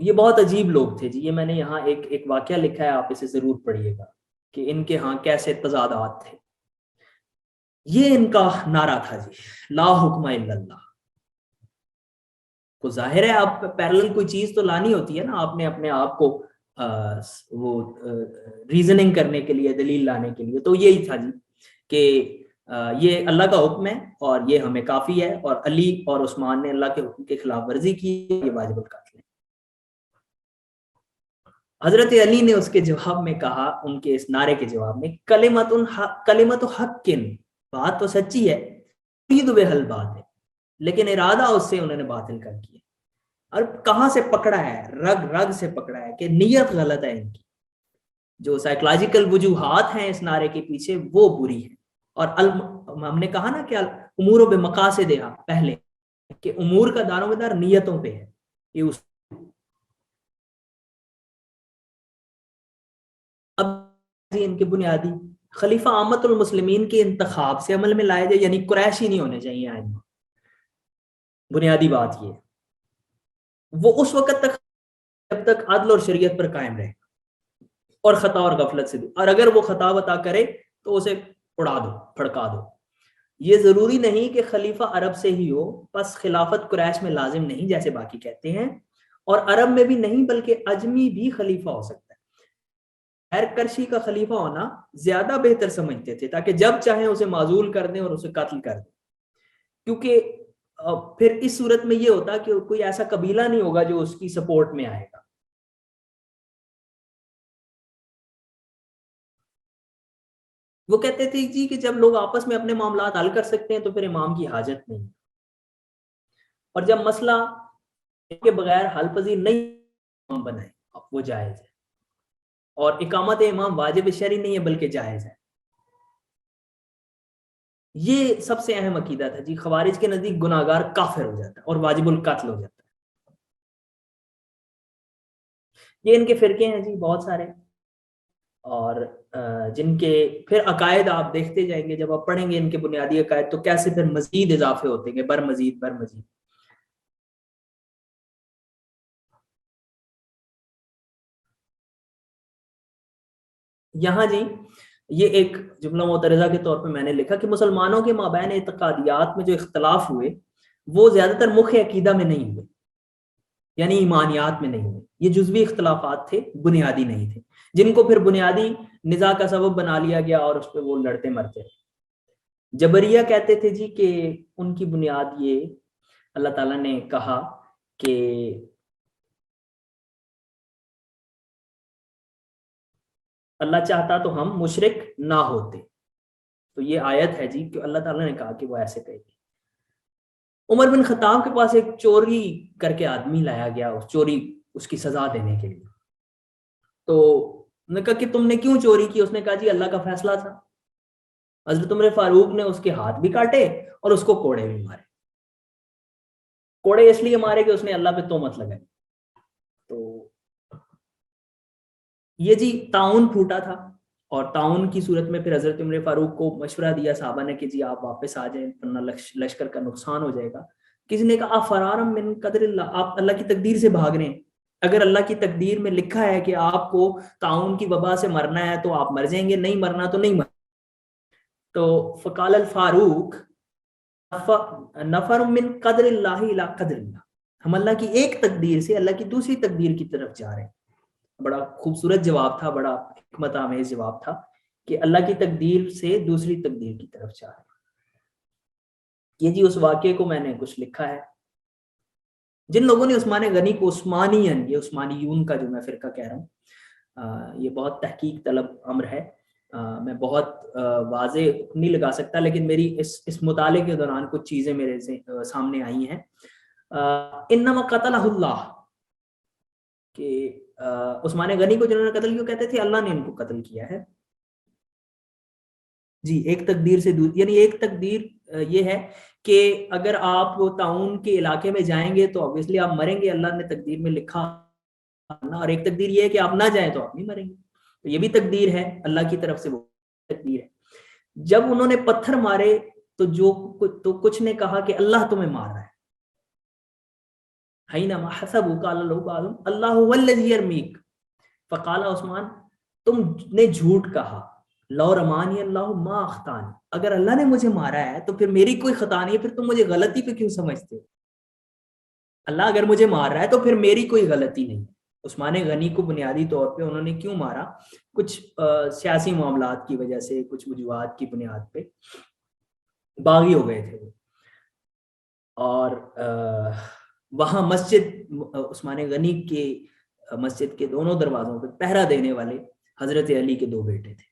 یہ بہت عجیب لوگ تھے جی. یہ میں نے یہاں ایک واقعہ لکھا ہے, آپ اسے ضرور پڑھیے گا کہ ان کے ہاں کیسے تضادات تھے. یہ ان کا نعرہ تھا جی, لا حکم الا اللہ. کو ظاہر ہے آپ پیرلل کوئی چیز تو لانی ہوتی ہے نا, آپ نے اپنے آپ کو وہ ریزننگ کرنے کے لیے, دلیل لانے کے لیے. تو یہی تھا جی کہ یہ اللہ کا حکم ہے اور یہ ہمیں کافی ہے, اور علی اور عثمان نے اللہ کے حکم کے خلاف ورزی کی, یہ واجب القتل ہے. حضرت علی نے اس کے جواب میں کہا, ان کے اس نعرے کے جواب میں, کلمت حق, بات تو سچی ہے, بحل بات ہے, لیکن ارادہ اس سے انہوں نے باطل کر کیا. اور کہاں سے پکڑا ہے؟ رگ سے پکڑا ہے کہ نیت غلط ہے ان کی. جو سائیکولوجیکل وجوہات ہیں اس نعرے کے پیچھے وہ بری ہیں. اور ہم نے کہا نا کہ امور و بمقاصدہا, پہلے کہ امور کا دار و مدار نیتوں پہ ہے. یہ اس اب ان کے بنیادی خلیفہ عامۃ المسلمین کے انتخاب سے عمل میں لائے جائے, یعنی قریشی نہیں ہونے چاہیے آئمہ. بنیادی بات یہ, وہ اس وقت تک جب تک عدل اور شریعت پر قائم رہے اور خطا اور غفلت سے دور, اور اگر وہ خطا وطا کرے تو اسے اڑا دو, پھڑکا دو. یہ ضروری نہیں کہ خلیفہ عرب سے ہی ہو, پس خلافت قریش میں لازم نہیں جیسے باقی کہتے ہیں, اور عرب میں بھی نہیں بلکہ عجمی بھی خلیفہ ہو سکتا ہے. غیر کرشی کا خلیفہ ہونا زیادہ بہتر سمجھتے تھے, تاکہ جب چاہیں اسے معزول کر دیں اور اسے قتل کر دیں, کیونکہ پھر اس صورت میں یہ ہوتا کہ کوئی ایسا قبیلہ نہیں ہوگا جو اس کی سپورٹ میں آئے گا. وہ کہتے تھے جی کہ جب لوگ آپس میں اپنے معاملات حل کر سکتے ہیں تو پھر امام کی حاجت نہیں, اور جب مسئلہ کے بغیر حل پذیر نہیں امام بنائے وہ جائز ہے. اور اقامت امام واجب شرعی نہیں ہے بلکہ جائز ہے. یہ سب سے اہم عقیدہ تھا جی. خوارج کے نزدیک گناہگار کافر ہو جاتا ہے اور واجب القتل ہو جاتا ہے. یہ ان کے فرقے ہیں جی بہت سارے, اور جن کے پھر عقائد آپ دیکھتے جائیں گے, جب آپ پڑھیں گے ان کے بنیادی عقائد تو کیسے پھر مزید اضافے ہوتے ہیں, بر مزید. یہاں جی یہ ایک جملہ معترضہ کے طور پہ میں نے لکھا کہ مسلمانوں کے مابین اعتقادیات میں جو اختلاف ہوئے وہ زیادہ تر مخ عقیدہ میں نہیں ہوئے, یعنی ایمانیات میں نہیں ہوئے. یہ جزوی اختلافات تھے, بنیادی نہیں تھے, جن کو پھر بنیادی نزاع کا سبب بنا لیا گیا اور اس پہ وہ لڑتے مرتے رہے. جبریہ کہتے تھے جی کہ ان کی بنیاد یہ, اللہ تعالیٰ نے کہا کہ اللہ چاہتا تو ہم مشرک نہ ہوتے. تو یہ آیت ہے جی کہ اللہ تعالیٰ نے کہا کہ وہ ایسے کہے گی. عمر بن خطاب کے پاس ایک چوری کر کے آدمی لایا گیا, اس چوری اس کی سزا دینے کے لیے. تو نے کہا کہ تم نے کیوں چوری کی؟ اس نے کہا جی اللہ کا فیصلہ تھا. حضرت عمر فاروق نے اس کے ہاتھ بھی کاٹے اور اس کو کوڑے بھی مارے. کوڑے اس لیے مارے کہ اس نے اللہ پہ تہمت لگائی. تو یہ جی تعاون پھوٹا تھا, اور تعاون کی صورت میں پھر حضرت عمر فاروق کو مشورہ دیا صحابہ نے کہ جی آپ واپس آ جائیں ورنہ لشکر کا نقصان ہو جائے گا. کسی نے کہا فرارم من قدر اللہ, آپ اللہ کی تقدیر سے بھاگ رہے ہیں. اگر اللہ کی تقدیر میں لکھا ہے کہ آپ کو تعاون کی وبا سے مرنا ہے تو آپ مر جائیں گے, نہیں مرنا تو نہیں مرنا. تو فقال الفاروق نفر من قدر اللہ الی قدر اللہ, ہم اللہ کی ایک تقدیر سے اللہ کی دوسری تقدیر کی طرف جا رہے ہیں. بڑا خوبصورت جواب تھا, بڑا حکمت آمیز جواب تھا کہ اللہ کی تقدیر سے دوسری تقدیر کی طرف جا رہے ہیں. یہ جی اس واقعے کو میں نے کچھ لکھا ہے. جن لوگوں نے عثمان غنی کو عثمانیین, یہ عثمانیون کا جو میں فرقہ کہہ رہا ہوں, یہ بہت تحقیق طلب امر ہے, میں بہت واضح نہیں لگا سکتا, لیکن میری اس مطالعے کے دوران کچھ چیزیں میرے سامنے آئی ہیں. انما قتلہ اللہ, کہ عثمان غنی کو جنہوں نے قتل کیوں کہتے تھے, اللہ نے ان کو قتل کیا ہے جی ایک تقدیر سے دور. یعنی ایک تقدیر یہ ہے کہ اگر آپ تعاون کے علاقے میں جائیں گے تو obviously آپ مریں گے, اللہ نے تقدیر میں لکھا, اور ایک تقدیر یہ ہے کہ آپ نہ جائیں تو آپ نہیں مریں گے. تو یہ بھی تقدیر ہے اللہ کی طرف سے, وہ تقدیر ہے. جب انہوں نے پتھر مارے تو کچھ نے کہا کہ اللہ تمہیں مار رہا ہے. حینما حسبوا قال له بعضهم اللہ هو الذی یرمیک فقال عثمان تم نے جھوٹ کہا، لو رمانی اللہ ما اخطانی، اگر اللہ نے مجھے مارا ہے تو پھر میری کوئی خطا نہیں ہے، پھر تم مجھے غلطی پہ کیوں سمجھتے ہو؟ اللہ اگر مجھے مار رہا ہے تو پھر میری کوئی غلطی نہیں۔ عثمان غنی کو بنیادی طور پہ انہوں نے کیوں مارا؟ کچھ سیاسی معاملات کی وجہ سے، کچھ وجوہات کی بنیاد پہ باغی ہو گئے تھے وہ، اور وہاں مسجد عثمان غنی کے مسجد کے دونوں دروازوں پہ پہرا دینے والے حضرت علی کے 2 بیٹے تھے۔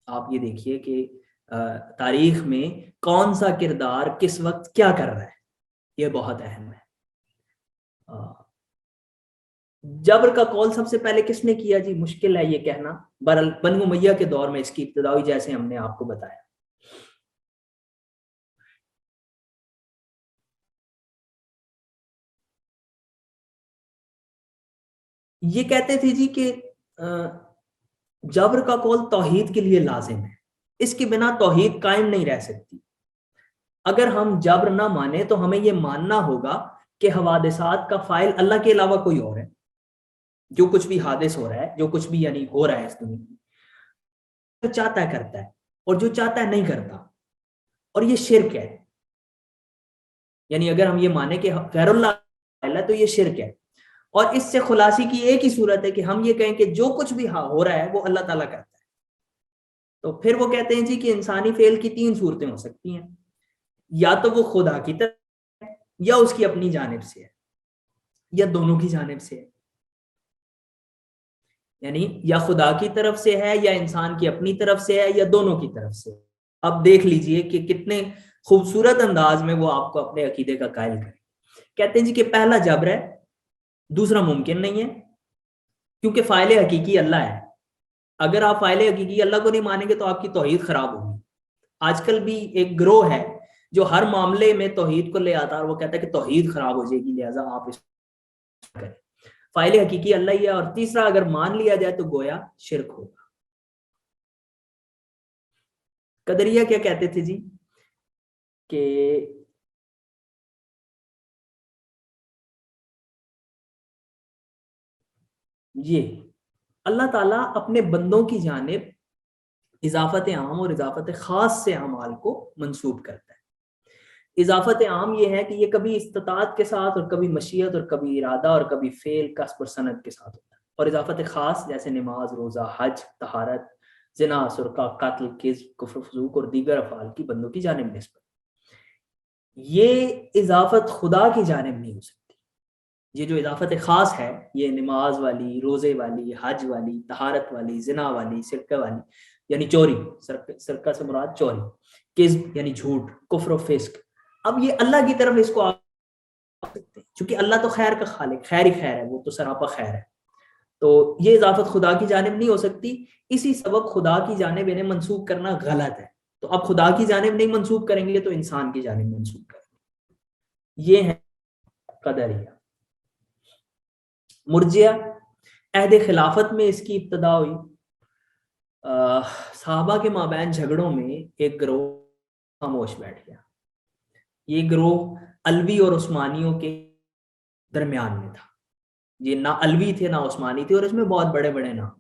آپ یہ دیکھیے کہ تاریخ میں کون سا کردار کس وقت کیا کر رہا ہے، یہ بہت اہم ہے۔ جبر کا قول سب سے پہلے کس نے کیا جی؟ مشکل ہے یہ کہنا، بہرحال بنو امیہ کے دور میں اس کی ابتدا ہوئی، جیسے ہم نے آپ کو بتایا۔ یہ کہتے تھے جی کہ جبر کا قول توحید کے لیے لازم ہے، اس کے بنا توحید قائم نہیں رہ سکتی۔ اگر ہم جبر نہ مانیں تو ہمیں یہ ماننا ہوگا کہ حوادثات کا فاعل اللہ کے علاوہ کوئی اور ہے۔ جو کچھ بھی حادث ہو رہا ہے، جو کچھ بھی یعنی ہو رہا ہے اس دنیا میں، جو چاہتا ہے کرتا ہے، اور جو چاہتا ہے نہیں کرتا، اور یہ شرک ہے۔ یعنی اگر ہم یہ مانیں کہ غیر اللہ فاعل ہے تو یہ شرک ہے، اور اس سے خلاصی کی ایک ہی صورت ہے کہ ہم یہ کہیں کہ جو کچھ بھی ہو رہا ہے وہ اللہ تعالیٰ کرتا ہے۔ تو پھر وہ کہتے ہیں جی کہ انسانی فعل کی 3 صورتیں ہو سکتی ہیں، یا تو وہ خدا کی طرف ہے، یا اس کی اپنی جانب سے ہے، یا دونوں کی جانب سے ہے۔ یعنی یا خدا کی طرف سے ہے، یا انسان کی اپنی طرف سے ہے، یا دونوں کی طرف سے۔ اب دیکھ لیجئے کہ کتنے خوبصورت انداز میں وہ آپ کو اپنے عقیدے کا قائل کریں۔ کہتے ہیں جی کہ پہلا جبر ہے، دوسرا ممکن نہیں ہے، کیونکہ فاعل حقیقی اللہ ہے۔ اگر آپ فاعل حقیقی اللہ کو نہیں مانیں گے تو آپ کی توحید خراب ہوگی۔ آج کل بھی ایک گروہ ہے جو ہر معاملے میں توحید کو لے آتا ہے، اور وہ کہتا ہے کہ توحید خراب ہو جائے گی، لہذا آپ اس کریں۔ فاعل حقیقی اللہ ہی ہے، اور تیسرا اگر مان لیا جائے تو گویا شرک ہوگا۔ قدریہ کیا کہتے تھے جی کہ یہ اللہ تعالیٰ اپنے بندوں کی جانب اضافت عام اور اضافت خاص سے اعمال کو منسوب کرتا ہے۔ اضافت عام یہ ہے کہ یہ کبھی استطاعت کے ساتھ، اور کبھی مشیت، اور کبھی ارادہ، اور کبھی فعل، کسب اور صنعت کے ساتھ ہوتا ہے۔ اور اضافت خاص جیسے نماز، روزہ، حج، طہارت، زنا، سرقہ، قتل، کذب، کفر، فسوق اور دیگر افعال کی بندوں کی جانب نسبت۔ یہ اضافت خدا کی جانب نہیں ہو سکتی۔ یہ جو اضافت خاص ہے، یہ نماز والی، روزے والی، حج والی، طہارت والی، زنا والی، سرقہ والی یعنی چوری، سرقہ سے مراد چوری، کذب یعنی جھوٹ، کفر و فسق، اب یہ اللہ کی طرف اس کو آپ سکتے ہیں، چونکہ اللہ تو خیر کا خالق، خیر ہی خیر ہے، وہ تو سراپا خیر ہے، تو یہ اضافت خدا کی جانب نہیں ہو سکتی۔ اسی سبب خدا کی جانب انہیں منسوب کرنا غلط ہے۔ تو اب خدا کی جانب نہیں منسوب کریں گے تو انسان کی جانب منسوب کریں گے۔ یہ ہے قدریہ۔ مرجیہ، عہد خلافت میں اس کی ابتدا ہوئی۔ صحابہ کے مابین جھگڑوں میں ایک گروہ خاموش بیٹھ گیا۔ یہ گروہ علوی اور عثمانیوں کے درمیان میں تھا۔ یہ نہ علوی تھے نہ عثمانی تھے، اور اس میں بہت بڑے بڑے نام۔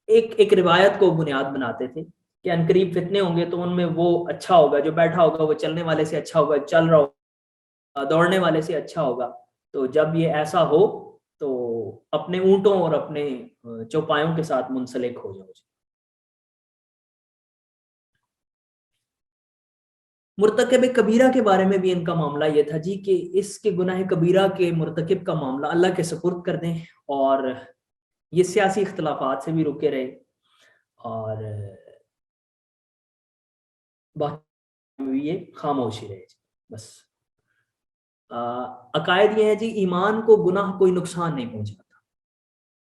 ایک روایت کو بنیاد بناتے تھے کہ عنقریب فتنے ہوں گے تو ان میں وہ اچھا ہوگا، جو بیٹھا ہوگا وہ چلنے والے سے اچھا ہوگا، چل رہا ہوگا دوڑنے والے سے اچھا ہوگا۔ تو جب یہ ایسا ہو تو اپنے اونٹوں اور اپنے چوپایوں کے ساتھ منسلک ہو جاؤ۔ مرتکب کبیرہ کے بارے میں بھی ان کا معاملہ یہ تھا جی کہ اس کے گناہ کبیرہ کے مرتکب کا معاملہ اللہ کے سپرد کر دیں، اور یہ سیاسی اختلافات سے بھی رکے رہے، اور یہ خاموشی رہے بس۔ عقائد یہ ہے جی ایمان کو گناہ کوئی نقصان نہیں پہنچاتا،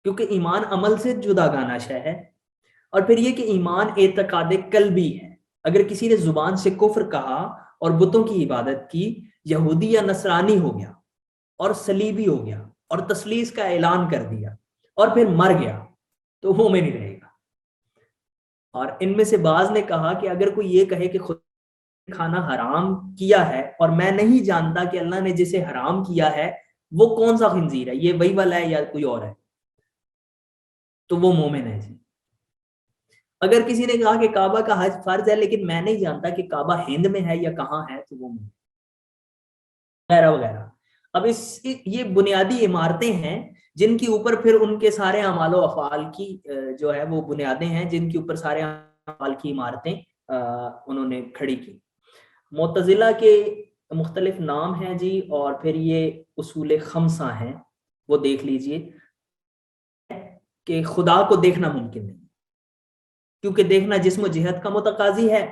کیونکہ ایمان عمل سے جدا گانا شے ہے۔ اور پھر یہ کہ ایمان اعتقاد قلبی ہے۔ اگر کسی نے زبان سے کفر کہا اور بتوں کی عبادت کی، یہودی یا نصرانی ہو گیا اور صلیبی ہو گیا اور تثلیث کا اعلان کر دیا اور پھر مر گیا، تو وہ میں نہیں رہے گا۔ اور ان میں سے بعض نے کہا کہ اگر کوئی یہ کہے کہ خدا کھانا حرام کیا ہے اور میں نہیں جانتا کہ اللہ نے جسے حرام کیا ہے وہ کون سا خنزیر ہے, یہ وہی والا ہے یا کوئی اور ہے, تو وہ مومن ہے جی. اگر کسی نے کہا کہ کعبہ کا حج فرض ہے لیکن میں نہیں جانتا کہ کعبہ ہند میں ہے یا کہاں ہے, تو وہ مومن وغیرہ وغیرہ. اب یہ بنیادی عمارتیں ہیں جن کے اوپر پھر ان کے سارے اعمال و افعال کی جو ہے وہ بنیادیں ہیں, جن کے اوپر سارے اعمال کی عمارتیں انہوں نے کھڑی کی. معتزلہ کے مختلف نام ہیں جی, اور پھر یہ اصول خمسہ ہیں, وہ دیکھ لیجئے کہ خدا کو دیکھنا ممکن نہیں کیونکہ دیکھنا جسم و جہت کا متقاضی ہے,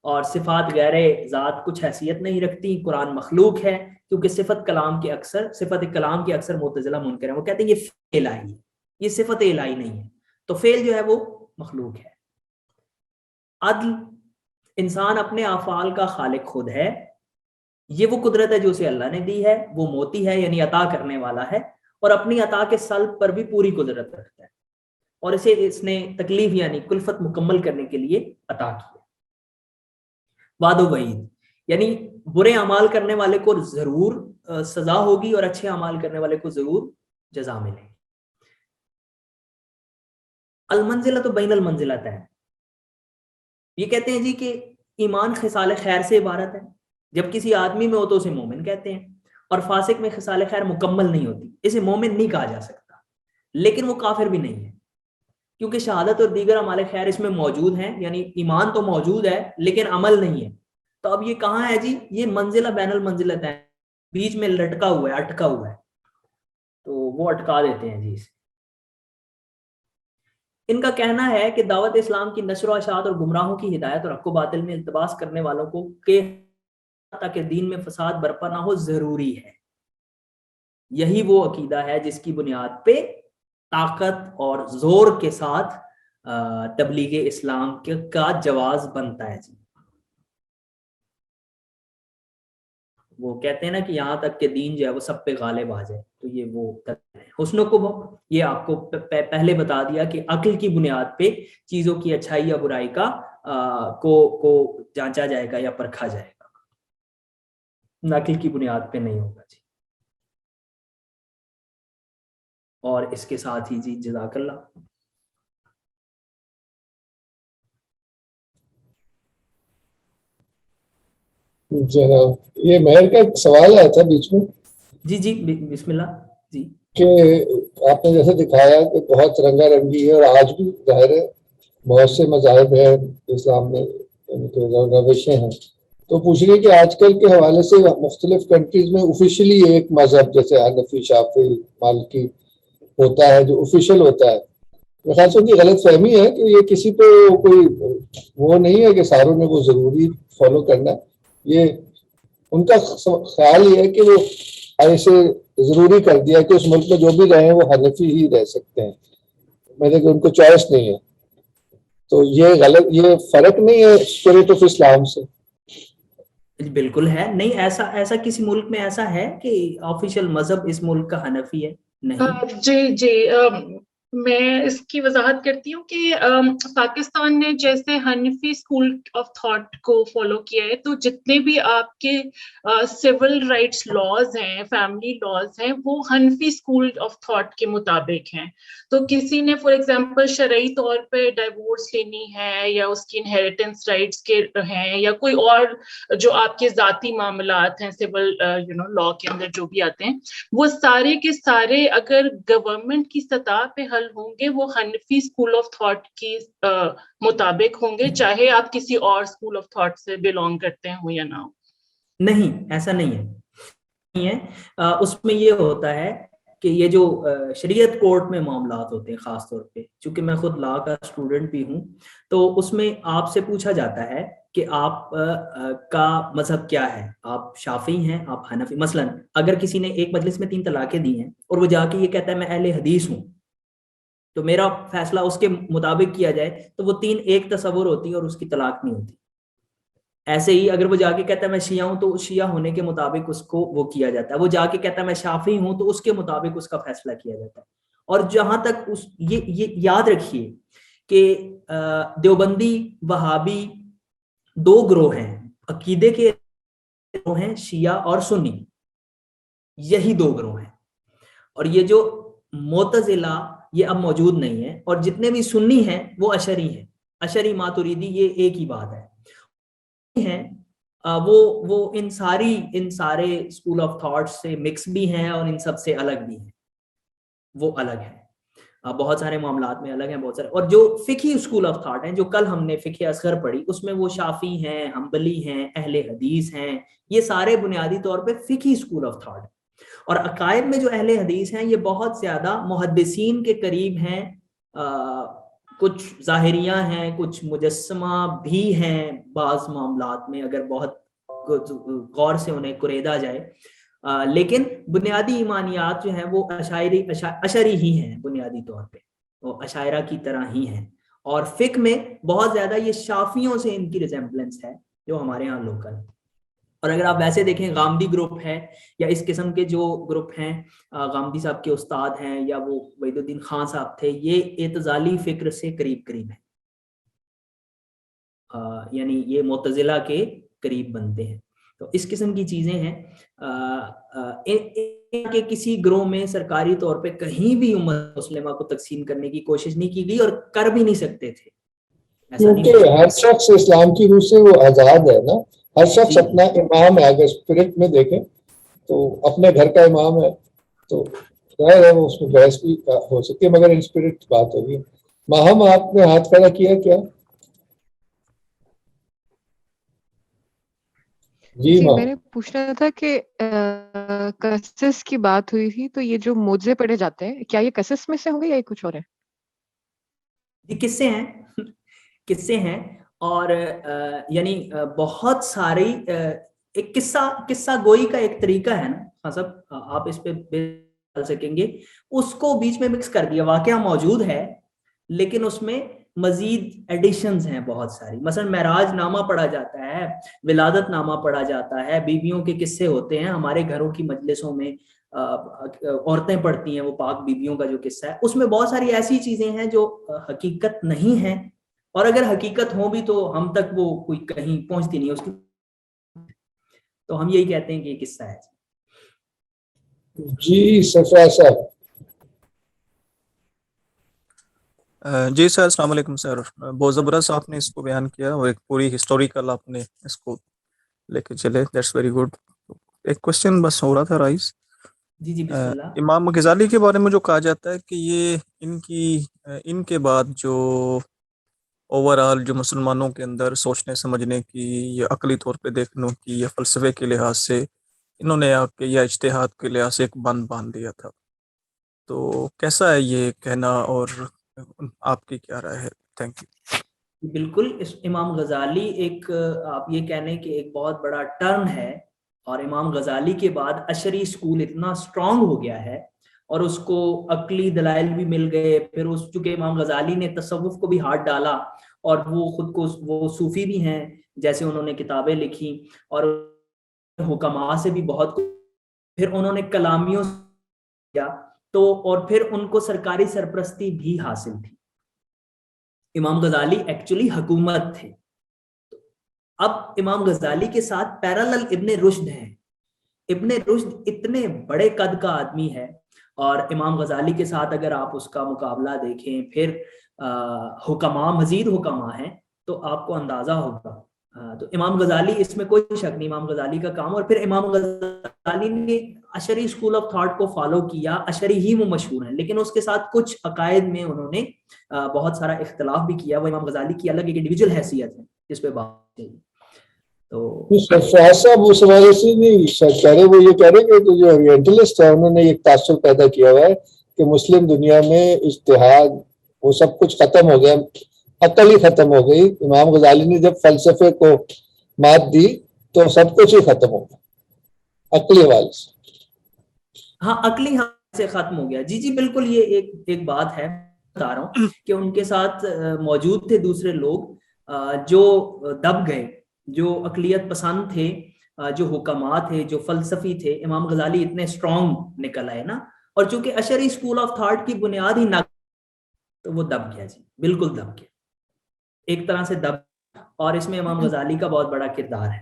اور صفات غیر ذات کچھ حیثیت نہیں رکھتی. قرآن مخلوق ہے کیونکہ صفت کلام کے اکثر معتزلہ منکر ہیں, وہ کہتے ہیں یہ فعل الہی ہے, یہ صفت الہی نہیں ہے, تو فعل جو ہے وہ مخلوق ہے. عدل, انسان اپنے افعال کا خالق خود ہے, یہ وہ قدرت ہے جو اسے اللہ نے دی ہے, وہ موتی ہے یعنی عطا کرنے والا ہے, اور اپنی عطا کے سلب پر بھی پوری قدرت رکھتا ہے, اور اسے اس نے تکلیف یعنی کلفت مکمل کرنے کے لیے عطا کی. وعد و وعید, یعنی برے اعمال کرنے والے کو ضرور سزا ہوگی اور اچھے اعمال کرنے والے کو ضرور جزا ملے گی. المنزلۃ بین المنزلۃ ہے, یہ کہتے ہیں جی کہ ایمان خصال خیر سے عبارت ہے. جب کسی آدمی میں ہو تو اسے مومن کہتے ہیں, اور فاسق میں خصال خیر مکمل نہیں ہوتی, اسے مومن نہیں کہا جا سکتا, لیکن وہ کافر بھی نہیں ہے کیونکہ شہادت اور دیگر اعمال خیر اس میں موجود ہیں, یعنی ایمان تو موجود ہے لیکن عمل نہیں ہے. تو اب یہ کہاں ہے جی, یہ منزلہ بین المنزلت ہے, بیچ میں لٹکا ہوا ہے, اٹکا ہوا ہے, تو وہ اٹکا دیتے ہیں جی اسے. ان کا کہنا ہے کہ دعوت اسلام کی نشر و اشاعت اور گمراہوں کی ہدایت اور حق و باطل میں التباس کرنے والوں کو کہ تاکہ دین میں فساد برپا نہ ہو ضروری ہے. یہی وہ عقیدہ ہے جس کی بنیاد پہ طاقت اور زور کے ساتھ تبلیغ اسلام کا جواز بنتا ہے جی. وہ کہتے ہیں نا کہ یہاں تک کہ دین جو ہے وہ سب پہ غالب آ جائے, تو یہ وہ حسن و قبح, یہ آپ کو پہلے بتا دیا کہ عقل کی بنیاد پہ چیزوں کی اچھائی یا برائی کا کو جانچا جائے گا یا پرکھا جائے گا, عقل کی بنیاد پہ نہیں ہوگا جی. اور اس کے ساتھ ہی جی جزاک اللہ. یہ مہر کا ایک سوال آیا تھا بیچ میں. جی جی بسم اللہ جی. کہ آپ نے جیسے دکھایا کہ بہت رنگا رنگی ہے, اور آج بھی ظاہر ہے بہت سے مذاہب ہیں اسلام میں, روشیں ہیں, تو پوچھ رہی کہ آج کل کے حوالے سے مختلف کنٹریز میں آفیشلی ایک مذہب جیسے حنفی, شافعی, مالکی ہوتا ہے جو آفیشل ہوتا ہے. میرے خیال سے ان کی غلط فہمی ہے کہ یہ کسی پہ کوئی وہ نہیں ہے کہ ساروں نے وہ ضروری فالو کرنا. یہ ان کا خیال یہ ہے کہ وہ ایسے ضروری کر دیا کہ اس ملک میں جو بھی رہیں وہ حنفی ہی رہ سکتے ہیں, میرے کہ ان کو چوائس نہیں ہے. تو یہ غلط, یہ فرق نہیں ہے اسپرٹ آف اسلام سے؟ بالکل ہے, نہیں ایسا کسی ملک میں ایسا ہے کہ آفیشیل مذہب اس ملک کا حنفی ہے؟ نہیں. جی میں اس کی وضاحت کرتی ہوں کہ پاکستان نے جیسے حنفی اسکول آف تھاٹ کو فالو کیا ہے, تو جتنے بھی آپ کے سول رائٹس لاز ہیں, فیملی لاز ہیں, وہ حنفی اسکول آف تھاٹ کے مطابق ہیں. تو کسی نے فار ایگزامپل شرعی طور پہ ڈائیورس لینی ہے, یا اس کی انہیریٹنس رائٹس کے ہیں, یا کوئی اور جو آپ کے ذاتی معاملات ہیں سول لا کے اندر جو بھی آتے ہیں, وہ سارے کے سارے اگر گورنمنٹ کی سطح پہ حل ہوں گے وہ حنفی اسکول آف تھاٹ کی مطابق ہوں گے, چاہے آپ کسی اور اسکول آف تھاٹ سے بلونگ کرتے ہوں یا نہ ہو. نہیں, ایسا نہیں ہے. اس میں یہ ہوتا ہے کہ یہ جو شریعت کورٹ میں معاملات ہوتے ہیں, خاص طور پہ چونکہ میں خود لا کا اسٹوڈنٹ بھی ہوں, تو اس میں آپ سے پوچھا جاتا ہے کہ آپ کا مذہب کیا ہے, آپ شافعی ہیں, آپ حنفی. مثلا اگر کسی نے ایک مجلس میں 3 طلاقیں دی ہیں اور وہ جا کے یہ کہتا ہے میں اہل حدیث ہوں, تو میرا فیصلہ اس کے مطابق کیا جائے تو وہ 3 ایک تصور ہوتی ہے اور اس کی طلاق نہیں ہوتی. ایسے ہی اگر وہ جا کے کہتا ہے میں شیعہ ہوں تو شیعہ ہونے کے مطابق اس کو وہ کیا جاتا ہے. وہ جا کے کہتا ہے میں شافعی ہوں تو اس کے مطابق اس کا فیصلہ کیا جاتا ہے. اور جہاں تک یہ یاد رکھیے کہ دیوبندی وہابی 2 گروہ ہیں عقیدے کے گروہ ہیں شیعہ اور سنی، یہی دو گروہ ہیں. اور یہ جو معتزلہ یہ اب موجود نہیں ہے، اور جتنے بھی سنی ہیں وہ اشعری ہیں، اشعری ماتریدی یہ ایک ہی بات ہے. وہ ان سارے اسکول آف تھاٹ سے مکس بھی ہیں اور ان سب سے الگ بھی ہیں، وہ الگ ہیں بہت سارے معاملات میں الگ ہیں بہت سارے. اور جو فقہی اسکول آف تھاٹ ہیں جو کل ہم نے فقہ اصغر پڑھی اس میں وہ شافعی ہیں، حنبلی ہیں، اہل حدیث ہیں، یہ سارے بنیادی طور پہ فقہی اسکول آف تھاٹ. اور عقائد میں جو اہل حدیث ہیں یہ بہت زیادہ محدثین کے قریب ہیں، کچھ ظاہریہ ہیں، کچھ مجسمہ بھی ہیں بعض معاملات میں اگر بہت غور سے انہیں کریدا جائے، لیکن بنیادی ایمانیات جو ہیں وہ اشعری ہی ہیں، بنیادی طور پہ وہ اشاعرہ کی طرح ہی ہیں. اور فقہ میں بہت زیادہ یہ شافیوں سے ان کی ریزمبلنس ہے جو ہمارے ہاں لوکل. اور اگر آپ ویسے دیکھیں غامدی گروپ ہے یا اس قسم کے جو گروپ ہیں، غامدی صاحب کے استاد ہیں یا وہ وحید الدین خان صاحب تھے، یہ اعتزالی فکر سے قریب ہیں، یعنی یہ معتزلہ کے قریب بنتے ہیں. تو اس قسم کی چیزیں ہیں کہ کسی گروہ میں سرکاری طور پہ کہیں بھی امت مسلمہ کو تقسیم کرنے کی کوشش نہیں کی گئی اور کر بھی نہیں سکتے تھے. کیونکہ ہر شخص اسلام کی روح سے وہ آزاد ہے نا، ہر شخص اپنا امام ہے. اگر اسپرٹ میں دیکھیں تو اپنے گھر کا امام ہے، تو ظاہر ہے وہ اس میں بحث بھی ہو سکتی ہے، مگر ان اسپرٹ بات ہوگی. ماہم آپ نے ہاتھ کھڑا کیا کیا؟ جی میں نے پوچھنا تھا کہ قصص کی بات ہوئی تھی، تو یہ جو موجزے پڑھے جاتے ہیں کیا یہ قصص میں سے ہوں گے یا کچھ اور ہے؟ یہ قصے ہیں اور یعنی بہت ساری ایک قصہ گوئی کا ایک طریقہ ہے نا صاحب، آپ اس پہ چل سکیں گے، اس کو بیچ میں مکس کر دیا. واقعہ موجود ہے لیکن اس میں مزید ایڈیشنز ہیں بہت ساری. مثلا معراج نامہ پڑھا جاتا ہے، ولادت نامہ پڑھا جاتا ہے، بیویوں کے قصے ہوتے ہیں ہمارے گھروں کی مجلسوں میں، عورتیں پڑھتی ہیں وہ پاک بیویوں کا جو قصہ ہے. اس میں بہت ساری ایسی چیزیں ہیں جو حقیقت نہیں ہیں، اور اگر حقیقت ہوں بھی تو ہم تک وہ کوئی کہیں پہنچتی نہیں اس کی. تو ہم یہی کہتے ہیں کہ یہ قصہ ہے. جی صفا صاحب. جی سر السلام علیکم سر. بہت زبردست آپ نے اس کو بیان کیا اور ایک پوری ہسٹوریکل آپ نے اس کو لے کے چلے، دیٹس ویری گڈ. ایک کوشچن بس ہو رہا تھا رائز. جی بسم اللہ. امام غزالی کے بارے میں جو کہا جاتا ہے کہ یہ ان کے بعد جو اوور آل جو مسلمانوں کے اندر سوچنے سمجھنے کی یا عقلی طور پہ دیکھنے کی یا فلسفے کے لحاظ سے انہوں نے آ کے یا اجتہاد کے لحاظ سے ایک بند باندھ دیا تھا، تو کیسا ہے یہ کہنا اور آپ کی کیا رائے ہے؟ Thank you. بالکل، امام غزالی ایک آپ یہ کہنے کہ ایک بہت بڑا ٹرن ہے، اور امام غزالی کے بعد اشعری اسکول اتنا اسٹرانگ ہو گیا ہے اور اس کو عقلی دلائل بھی مل گئے. پھر اس چونکہ امام غزالی نے تصوف کو بھی ہاتھ ڈالا اور وہ خود کو وہ صوفی بھی ہیں جیسے انہوں نے کتابیں لکھی، اور حکماء سے بھی بہت کچھ، پھر انہوں نے کلامیوں سے کیا، تو اور پھر ان کو سرکاری سرپرستی بھی حاصل تھی. امام غزالی ایکچولی حکومت تھے. اب امام غزالی کے ساتھ پیرالل ابن رشد ہیں. ابن رشد اتنے بڑے قد کا آدمی ہے، اور امام غزالی کے ساتھ اگر آپ اس کا مقابلہ دیکھیں، پھر حکماء مزید حکماء ہیں تو آپ کو اندازہ ہوگا. تو امام غزالی اس میں کوئی شک نہیں، امام غزالی کا کام. اور پھر امام غزالی نے اشعری اسکول آف تھاٹ کو فالو کیا، اشعری ہی وہ مشہور ہیں، لیکن اس کے ساتھ کچھ عقائد میں انہوں نے بہت سارا اختلاف بھی کیا. وہ امام غزالی کی الگ ایک انڈیویجول حیثیت ہے جس پہ بات چاہیے. تو صاحب اس حوالے سے نہیں کہہ رہے، وہ یہ کہہ رہے کہ جو اورینٹلسٹ ہے انہوں نے ایک تعصب پیدا کیا ہوا ہے کہ مسلم دنیا میں اجتہاد وہ سب کچھ ختم ہو گیا، عقل ہی ختم ہو گئی. امام غزالی نے جب فلسفے کو مات دی تو سب کچھ ہی ختم ہو گیا عقلی حوالے سے. ہاں عقلی حوالے سے ختم ہو گیا. جی بالکل، یہ ایک بات ہے بتا رہا ہوں کہ ان کے ساتھ موجود تھے دوسرے لوگ جو دب گئے، جو اقلیت پسند تھے، جو حکماء تھے، جو فلسفی تھے. امام غزالی اتنے اسٹرانگ نکل آئے نا، اور چونکہ اشعری اسکول آف تھاٹ کی بنیاد ہی نہ، تو وہ دب گیا. جی بالکل دب گیا، ایک طرح سے دب. اور اس میں امام غزالی کا بہت بڑا کردار ہے.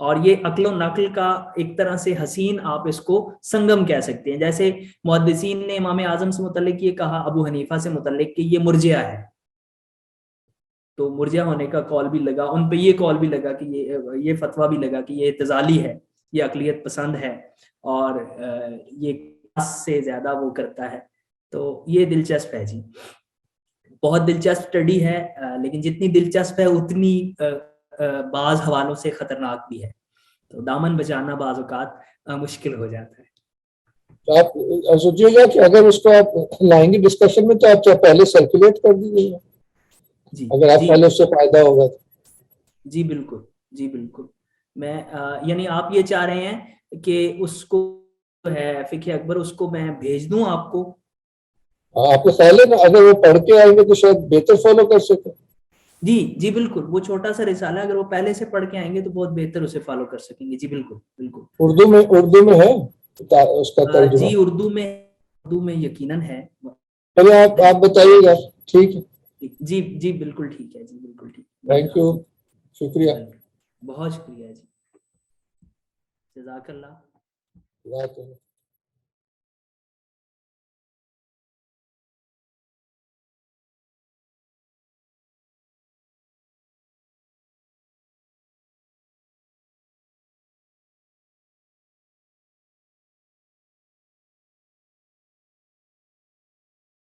اور یہ عقل و نقل کا ایک طرح سے حسین آپ اس کو سنگم کہہ سکتے ہیں. جیسے محدثین نے امام اعظم سے متعلق یہ کہا ابو حنیفہ سے متعلق کہ یہ مرجئہ ہے, تو مرجئہ ہونے کا قول بھی لگا, ان پہ یہ قول بھی لگا کہ یہ فتویٰ بھی لگا کہ یہ اعتزالی ہے, یہ عقلیت پسند ہے اور یہ سے زیادہ وہ کرتا ہے. تو یہ دلچسپ ہے جی, بہت دلچسپ اسٹڈی ہے, لیکن جتنی دلچسپ ہے اتنی بعض حوالوں سے خطرناک بھی ہے, تو دامن بچانا بعض اوقات مشکل ہو جاتا ہے. آپ سوچیے گا کہ اگر اس کو آپ لائیں گے ڈسکشن میں تو آپ چاہے پہلے سرکولیٹ کر دیجیے گا, جی اگر آپ پہلے اس سے فائدہ ہوگا. جی بالکل, جی بالکل. میں یعنی آپ یہ چاہ رہے ہیں کہ اس کو ہے فقہ اکبر اس کو میں بھیج دوں آپ کو؟ آپ کو خیال ہے نا اگر وہ پڑھ کے آئیں گے تو شاید بہتر فالو کر سکیں. جی جی بالکل, وہ چھوٹا سا رسالہ اگر وہ پہلے سے پڑھ کے آئیں گے تو بہت بہتر اسے فالو کر سکیں گے. جی بالکل بالکل. اردو میں ہے اس کا ترجمہ؟ جی اردو میں یقیناً ہے. چلیے آپ بتائیے گا. ٹھیک ہے جی جی بالکل ٹھیک ہے جی بالکل ٹھیک. تھینک یو, شکریہ. بہت شکریہ جی, جزاک اللہ.